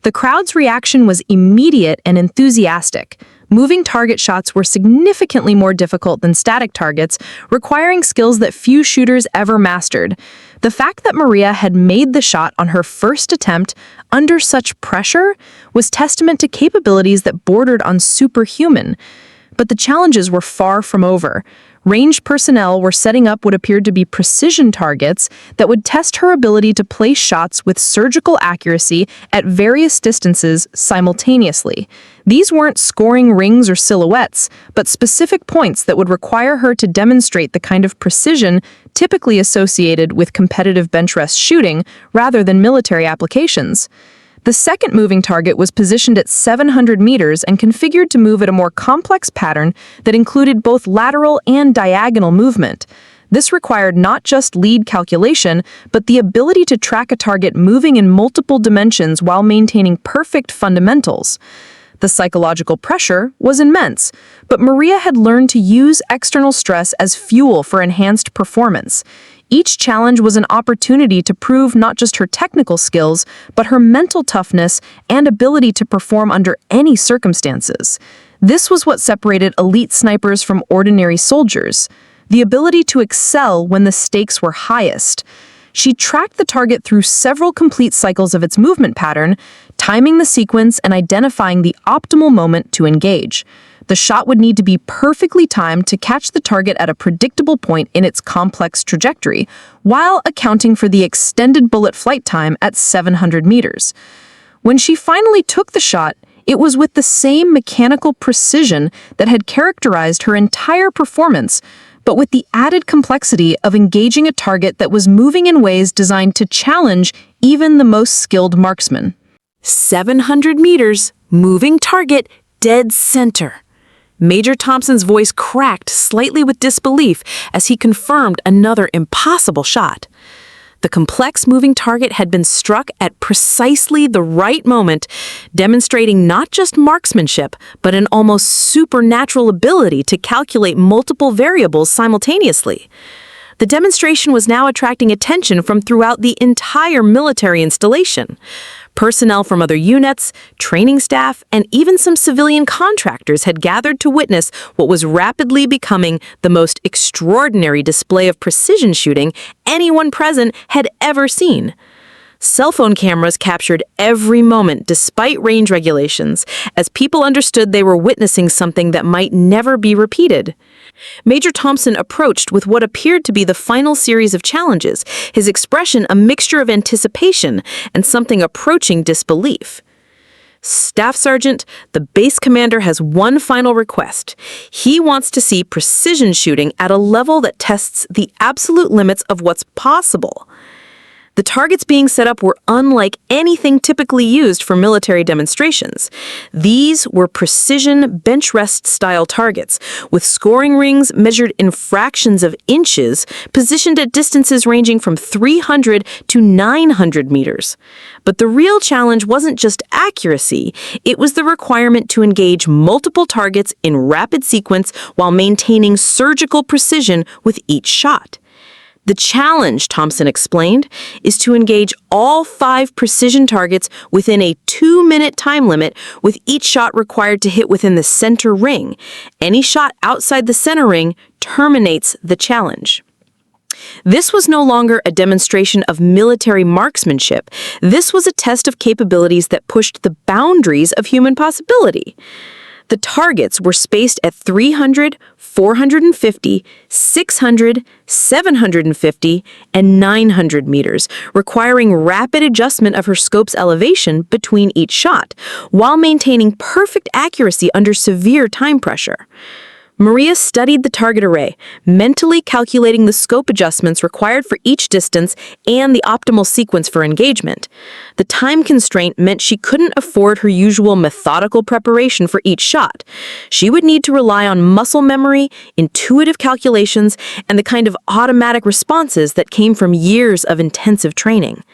The crowd's reaction was immediate and enthusiastic. Moving target shots were significantly more difficult than static targets, requiring skills that few shooters ever mastered. The fact that Maria had made the shot on her first attempt under such pressure was testament to capabilities that bordered on superhuman. But the challenges were far from over. Ranged personnel were setting up what appeared to be precision targets that would test her ability to place shots with surgical accuracy at various distances simultaneously. These weren't scoring rings or silhouettes, but specific points that would require her to demonstrate the kind of precision typically associated with competitive bench rest shooting rather than military applications. The second moving target was positioned at 700 meters and configured to move at a more complex pattern that included both lateral and diagonal movement. This required not just lead calculation, but the ability to track a target moving in multiple dimensions while maintaining perfect fundamentals. The psychological pressure was immense, but Maria had learned to use external stress as fuel for enhanced performance. Each challenge was an opportunity to prove not just her technical skills, but her mental toughness and ability to perform under any circumstances. This was what separated elite snipers from ordinary soldiers, the ability to excel when the stakes were highest. She tracked the target through several complete cycles of its movement pattern, timing the sequence and identifying the optimal moment to engage. The shot would need to be perfectly timed to catch the target at a predictable point in its complex trajectory, while accounting for the extended bullet flight time at 700 meters. When she finally took the shot, it was with the same mechanical precision that had characterized her entire performance, but with the added complexity of engaging a target that was moving in ways designed to challenge even the most skilled marksman. 700 meters, moving target, dead center. Major Thompson's voice cracked slightly with disbelief as he confirmed another impossible shot. The complex moving target had been struck at precisely the right moment, demonstrating not just marksmanship, but an almost supernatural ability to calculate multiple variables simultaneously. The demonstration was now attracting attention from throughout the entire military installation. Personnel from other units, training staff, and even some civilian contractors had gathered to witness what was rapidly becoming the most extraordinary display of precision shooting anyone present had ever seen. Cell phone cameras captured every moment despite range regulations, as people understood they were witnessing something that might never be repeated. Major Thompson approached with what appeared to be the final series of challenges, his expression a mixture of anticipation and something approaching disbelief. Staff Sergeant, the base commander has one final request. He wants to see precision shooting at a level that tests the absolute limits of what's possible. The targets being set up were unlike anything typically used for military demonstrations. These were precision bench rest style targets, with scoring rings measured in fractions of inches, positioned at distances ranging from 300 to 900 meters. But the real challenge wasn't just accuracy, it was the requirement to engage multiple targets in rapid sequence while maintaining surgical precision with each shot. The challenge, Thompson explained, is to engage all 5 precision targets within a 2-minute time limit, with each shot required to hit within the center ring. Any shot outside the center ring terminates the challenge. This was no longer a demonstration of military marksmanship. This was a test of capabilities that pushed the boundaries of human possibility. The targets were spaced at 300, 450, 600, 750, and 900 meters, requiring rapid adjustment of her scope's elevation between each shot, while maintaining perfect accuracy under severe time pressure. Maria studied the target array, mentally calculating the scope adjustments required for each distance and the optimal sequence for engagement. The time constraint meant she couldn't afford her usual methodical preparation for each shot. She would need to rely on muscle memory, intuitive calculations, and the kind of automatic responses that came from years of intensive training.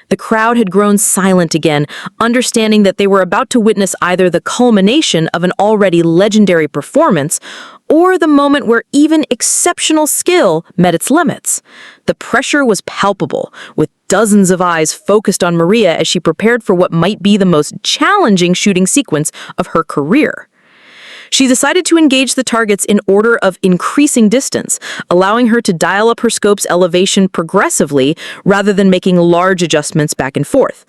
The crowd had grown silent again, understanding that they were about to witness either the culmination of an already legendary performance or the moment where even exceptional skill met its limits. The pressure was palpable, with dozens of eyes focused on Maria as she prepared for what might be the most challenging shooting sequence of her career. She decided to engage the targets in order of increasing distance, allowing her to dial up her scope's elevation progressively rather than making large adjustments back and forth.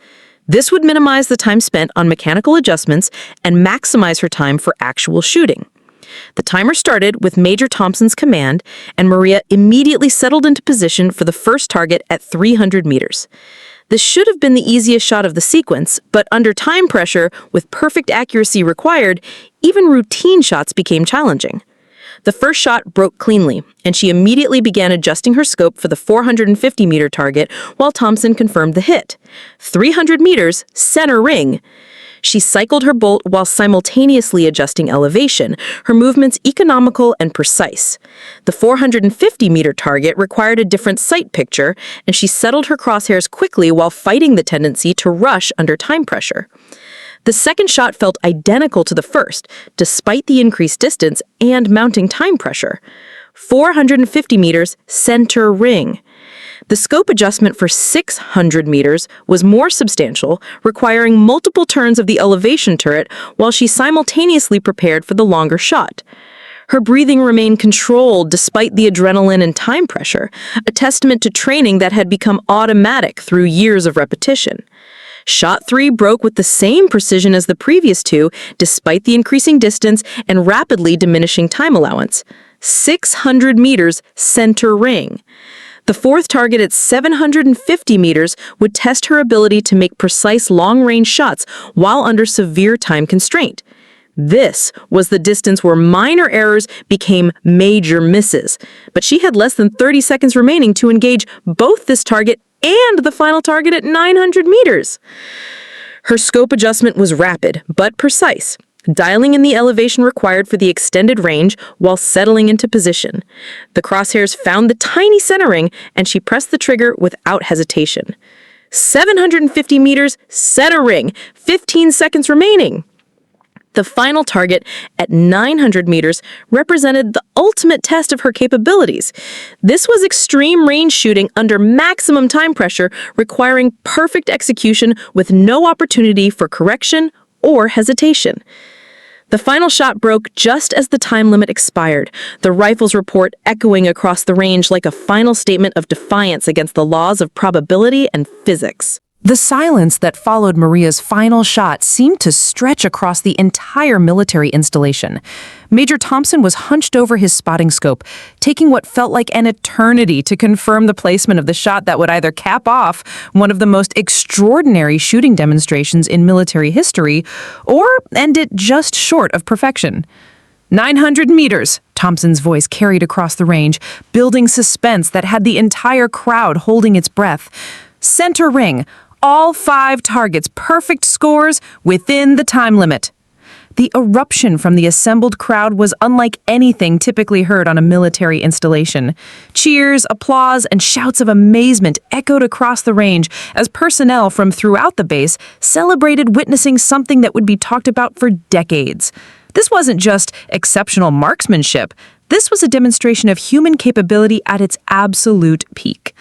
This would minimize the time spent on mechanical adjustments and maximize her time for actual shooting. The timer started with Major Thompson's command, and Maria immediately settled into position for the first target at 300 meters. This should have been the easiest shot of the sequence, but under time pressure, with perfect accuracy required, even routine shots became challenging. The first shot broke cleanly, and she immediately began adjusting her scope for the 450-meter target while Thompson confirmed the hit. 300 meters, center ring. She cycled her bolt while simultaneously adjusting elevation, her movements economical and precise. The 450-meter target required a different sight picture, and she settled her crosshairs quickly while fighting the tendency to rush under time pressure. The second shot felt identical to the first, despite the increased distance and mounting time pressure. 450 meters, center ring. The scope adjustment for 600 meters was more substantial, requiring multiple turns of the elevation turret while she simultaneously prepared for the longer shot. Her breathing remained controlled despite the adrenaline and time pressure, a testament to training that had become automatic through years of repetition. Shot 3 broke with the same precision as the previous two, despite the increasing distance and rapidly diminishing time allowance. 600 meters, center ring. The fourth target at 750 meters would test her ability to make precise long-range shots while under severe time constraint. This was the distance where minor errors became major misses, but she had less than 30 seconds remaining to engage both this target and the final target at 900 meters. Her scope adjustment was rapid but precise, dialing in the elevation required for the extended range while settling into position. The crosshairs found the tiny centering, and she pressed the trigger without hesitation. 750 meters, center ring, 15 seconds remaining. The final target at 900 meters represented the ultimate test of her capabilities. This was extreme range shooting under maximum time pressure, requiring perfect execution with no opportunity for correction or hesitation. The final shot broke just as the time limit expired, the rifle's report echoing across the range like a final statement of defiance against the laws of probability and physics. The silence that followed Maria's final shot seemed to stretch across the entire military installation. Major Thompson was hunched over his spotting scope, taking what felt like an eternity to confirm the placement of the shot that would either cap off one of the most extraordinary shooting demonstrations in military history or end it just short of perfection. 900 meters, Thompson's voice carried across the range, building suspense that had the entire crowd holding its breath. Center ring. All 5 targets, perfect scores within the time limit. The eruption from the assembled crowd was unlike anything typically heard on a military installation. Cheers, applause, and shouts of amazement echoed across the range as personnel from throughout the base celebrated witnessing something that would be talked about for decades. This wasn't just exceptional marksmanship. This was a demonstration of human capability at its absolute peak.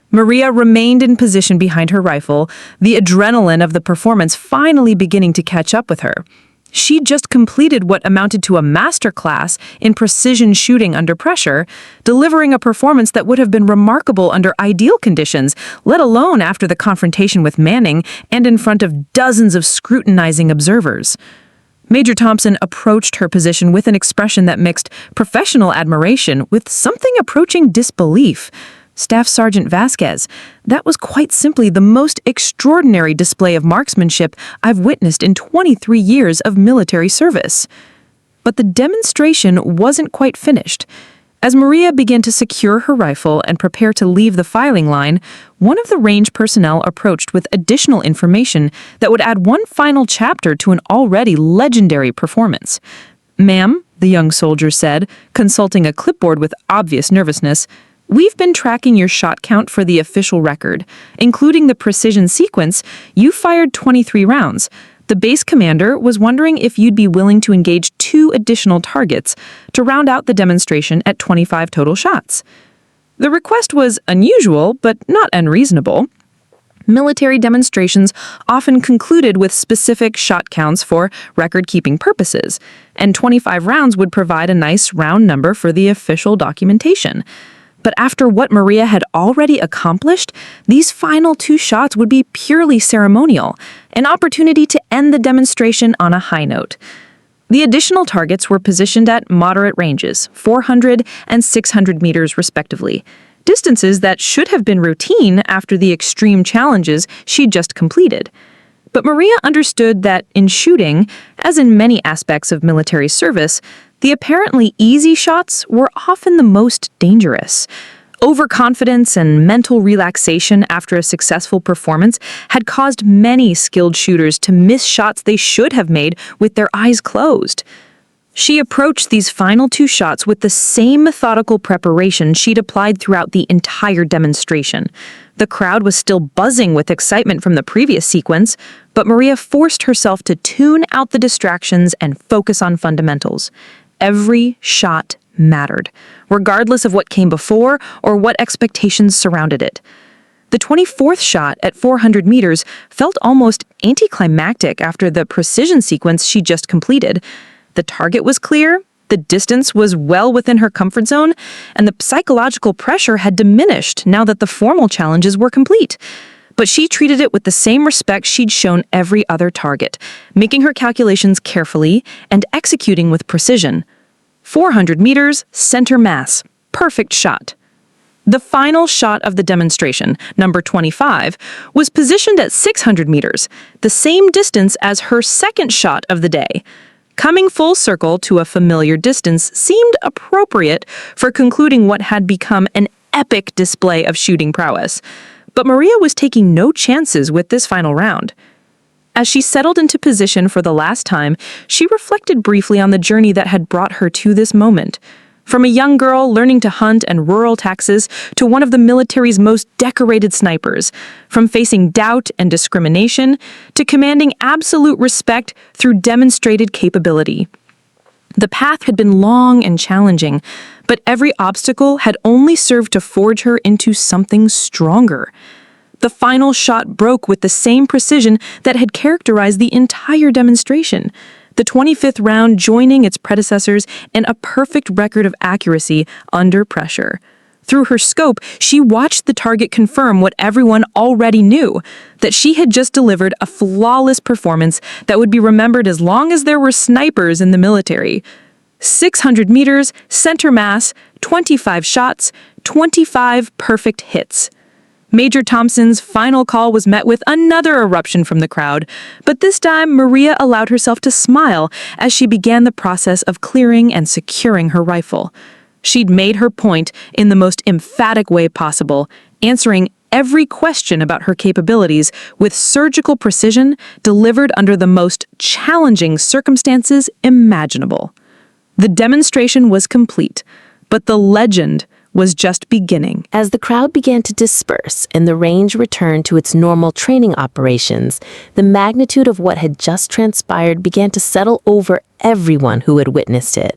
Maria remained in position behind her rifle, the adrenaline of the performance finally beginning to catch up with her. She'd just completed what amounted to a master class in precision shooting under pressure, delivering a performance that would have been remarkable under ideal conditions, let alone after the confrontation with Manning and in front of dozens of scrutinizing observers. Major Thompson approached her position with an expression that mixed professional admiration with something approaching disbelief. Staff Sergeant Vasquez, that was quite simply the most extraordinary display of marksmanship I've witnessed in 23 years of military service. But the demonstration wasn't quite finished. As Maria began to secure her rifle and prepare to leave the firing line, one of the range personnel approached with additional information that would add one final chapter to an already legendary performance. "Ma'am," the young soldier said, consulting a clipboard with obvious nervousness, "we've been tracking your shot count for the official record. Including the precision sequence, you fired 23 rounds. The base commander was wondering if you'd be willing to engage 2 additional targets to round out the demonstration at 25 total shots." The request was unusual, but not unreasonable. Military demonstrations often concluded with specific shot counts for record-keeping purposes, and 25 rounds would provide a nice round number for the official documentation. But after what Maria had already accomplished, these final 2 shots would be purely ceremonial, an opportunity to end the demonstration on a high note. The additional targets were positioned at moderate ranges, 400 and 600 meters respectively, distances that should have been routine after the extreme challenges she'd just completed. But Maria understood that in shooting, as in many aspects of military service, the apparently easy shots were often the most dangerous. Overconfidence and mental relaxation after a successful performance had caused many skilled shooters to miss shots they should have made with their eyes closed. She approached these final 2 shots with the same methodical preparation she'd applied throughout the entire demonstration. The crowd was still buzzing with excitement from the previous sequence, but Maria forced herself to tune out the distractions and focus on fundamentals. Every shot mattered, regardless of what came before or what expectations surrounded it. The 24th shot at 400 meters felt almost anticlimactic after the precision sequence she just completed. The target was clear, the distance was well within her comfort zone, and the psychological pressure had diminished now that the formal challenges were complete. But she treated it with the same respect she'd shown every other target, making her calculations carefully and executing with precision. 400 meters, center mass, perfect shot. The final shot of the demonstration, number 25, was positioned at 600 meters, the same distance as her second shot of the day. Coming full circle to a familiar distance seemed appropriate for concluding what had become an epic display of shooting prowess. But Maria was taking no chances with this final round. As she settled into position for the last time, she reflected briefly on the journey that had brought her to this moment. From a young girl learning to hunt in rural Texas to one of the military's most decorated snipers, from facing doubt and discrimination to commanding absolute respect through demonstrated capability. The path had been long and challenging, but every obstacle had only served to forge her into something stronger. The final shot broke with the same precision that had characterized the entire demonstration, the 25th round joining its predecessors in a perfect record of accuracy under pressure. Through her scope, she watched the target confirm what everyone already knew, that she had just delivered a flawless performance that would be remembered as long as there were snipers in the military. 600 meters, center mass, 25 shots, 25 perfect hits. Major Thompson's final call was met with another eruption from the crowd, but this time Maria allowed herself to smile as she began the process of clearing and securing her rifle. She'd made her point in the most emphatic way possible, answering every question about her capabilities with surgical precision delivered under the most challenging circumstances imaginable. The demonstration was complete, but the legend was just beginning. As the crowd began to disperse and the range returned to its normal training operations, the magnitude of what had just transpired began to settle over everyone who had witnessed it.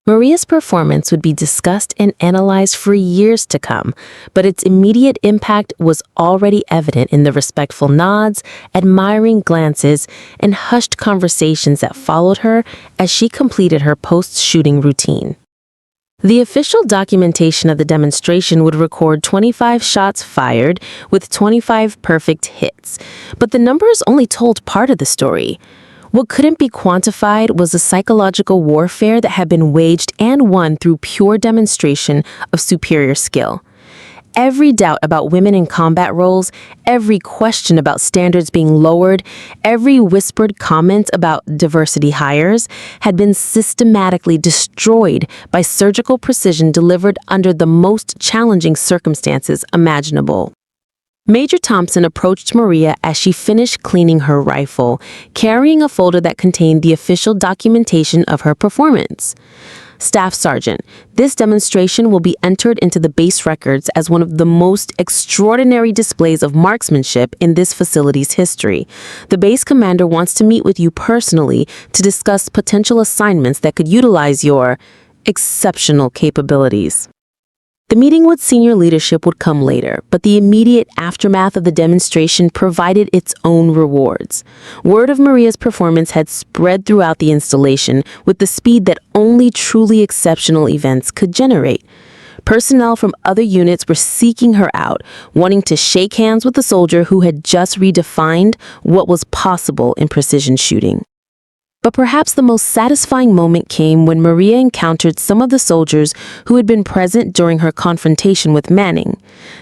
Maria's performance would be discussed and analyzed for years to come, but its immediate impact was already evident in the respectful nods, admiring glances, and hushed conversations that followed her as she completed her post-shooting routine. The official documentation of the demonstration would record 25 shots fired with 25 perfect hits, but the numbers only told part of the story. What couldn't be quantified was the psychological warfare that had been waged and won through pure demonstration of superior skill. Every doubt about women in combat roles, every question about standards being lowered, every whispered comment about diversity hires had been systematically destroyed by surgical precision delivered under the most challenging circumstances imaginable. Major Thompson approached Maria as she finished cleaning her rifle, carrying a folder that contained the official documentation of her performance. Staff Sergeant, this demonstration will be entered into the base records as one of the most extraordinary displays of marksmanship in this facility's history. The base commander wants to meet with you personally to discuss potential assignments that could utilize your exceptional capabilities. The meeting with senior leadership would come later, but the immediate aftermath of the demonstration provided its own rewards. Word of Maria's performance had spread throughout the installation with the speed that only truly exceptional events could generate. Personnel from other units were seeking her out, wanting to shake hands with the soldier who had just redefined what was possible in precision shooting. But perhaps the most satisfying moment came when Maria encountered some of the soldiers who had been present during her confrontation with Manning.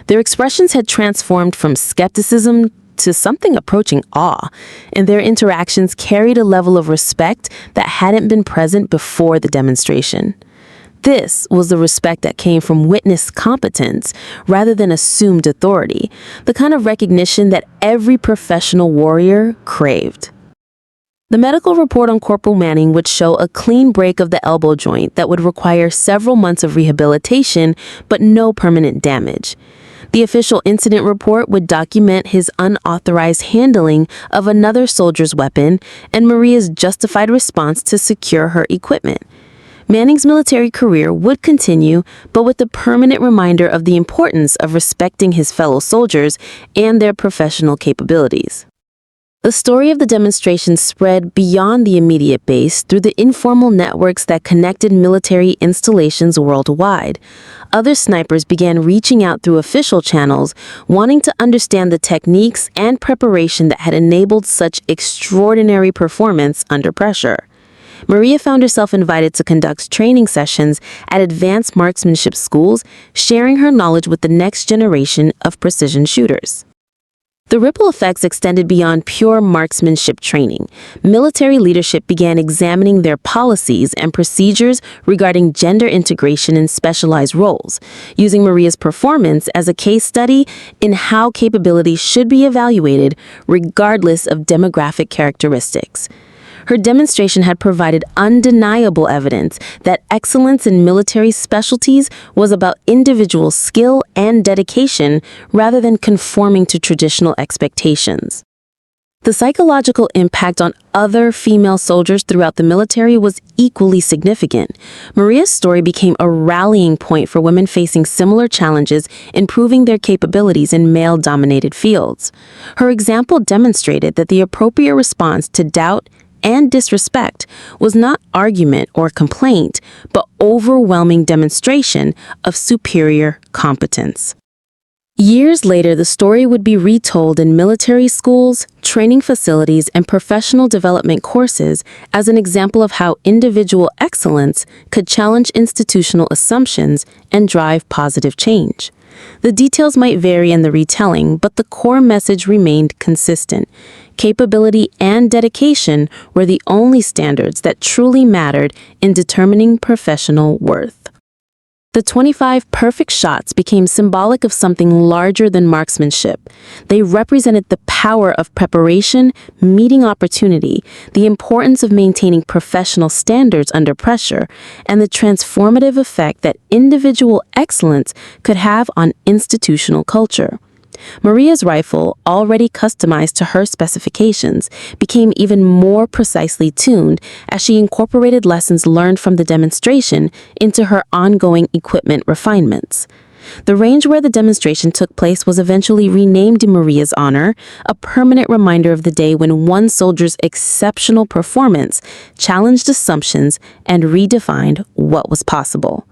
Their expressions had transformed from skepticism to something approaching awe, and their interactions carried a level of respect that hadn't been present before the demonstration. This was the respect that came from witnessed competence rather than assumed authority, the kind of recognition that every professional warrior craved. The medical report on Corporal Manning would show a clean break of the elbow joint that would require several months of rehabilitation, but no permanent damage. The official incident report would document his unauthorized handling of another soldier's weapon and Maria's justified response to secure her equipment. Manning's military career would continue, but with the permanent reminder of the importance of respecting his fellow soldiers and their professional capabilities. The story of the demonstration spread beyond the immediate base through the informal networks that connected military installations worldwide. Other snipers began reaching out through official channels, wanting to understand the techniques and preparation that had enabled such extraordinary performance under pressure. Maria found herself invited to conduct training sessions at advanced marksmanship schools, sharing her knowledge with the next generation of precision shooters. The ripple effects extended beyond pure marksmanship training. Military leadership began examining their policies and procedures regarding gender integration in specialized roles, using Maria's performance as a case study in how capabilities should be evaluated regardless of demographic characteristics. Her demonstration had provided undeniable evidence that excellence in military specialties was about individual skill and dedication rather than conforming to traditional expectations. The psychological impact on other female soldiers throughout the military was equally significant. Maria's story became a rallying point for women facing similar challenges in proving their capabilities in male-dominated fields. Her example demonstrated that the appropriate response to doubt and disrespect was not argument or complaint, but overwhelming demonstration of superior competence. Years later, the story would be retold in military schools, training facilities, and professional development courses as an example of how individual excellence could challenge institutional assumptions and drive positive change. The details might vary in the retelling, but the core message remained consistent. Capability and dedication were the only standards that truly mattered in determining professional worth. The 25 perfect shots became symbolic of something larger than marksmanship. They represented the power of preparation, meeting opportunity, the importance of maintaining professional standards under pressure, and the transformative effect that individual excellence could have on institutional culture. Maria's rifle, already customized to her specifications, became even more precisely tuned as she incorporated lessons learned from the demonstration into her ongoing equipment refinements. The range where the demonstration took place was eventually renamed in Maria's honor, a permanent reminder of the day when one soldier's exceptional performance challenged assumptions and redefined what was possible.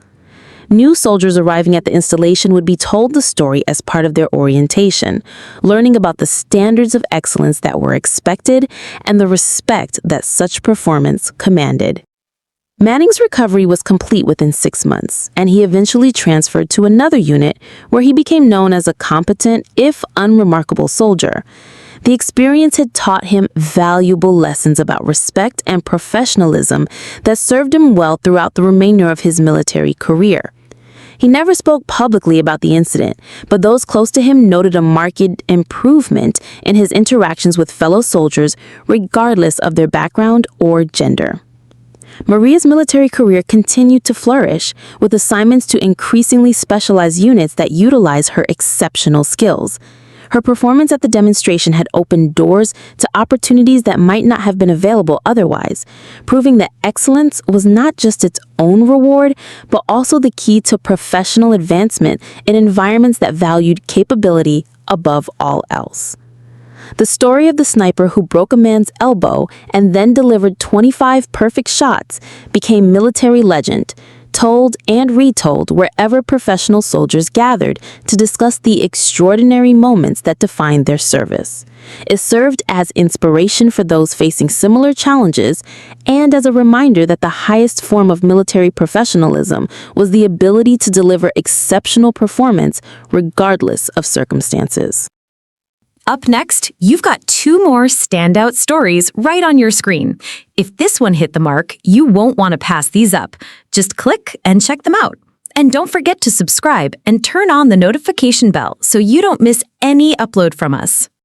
New soldiers arriving at the installation would be told the story as part of their orientation, learning about the standards of excellence that were expected and the respect that such performance commanded. Manning's recovery was complete within 6 months, and he eventually transferred to another unit where he became known as a competent, if unremarkable, soldier. The experience had taught him valuable lessons about respect and professionalism that served him well throughout the remainder of his military career. He never spoke publicly about the incident, but those close to him noted a marked improvement in his interactions with fellow soldiers, regardless of their background or gender. Maria's military career continued to flourish, with assignments to increasingly specialized units that utilize her exceptional skills. Her performance at the demonstration had opened doors to opportunities that might not have been available otherwise, proving that excellence was not just its own reward, but also the key to professional advancement in environments that valued capability above all else. The story of the sniper who broke a man's elbow and then delivered 25 perfect shots became military legend, told and retold wherever professional soldiers gathered to discuss the extraordinary moments that defined their service. It served as inspiration for those facing similar challenges and as a reminder that the highest form of military professionalism was the ability to deliver exceptional performance regardless of circumstances. Up next, you've got 2 more standout stories right on your screen. If this one hit the mark, you won't want to pass these up. Just click and check them out. And don't forget to subscribe and turn on the notification bell so you don't miss any upload from us.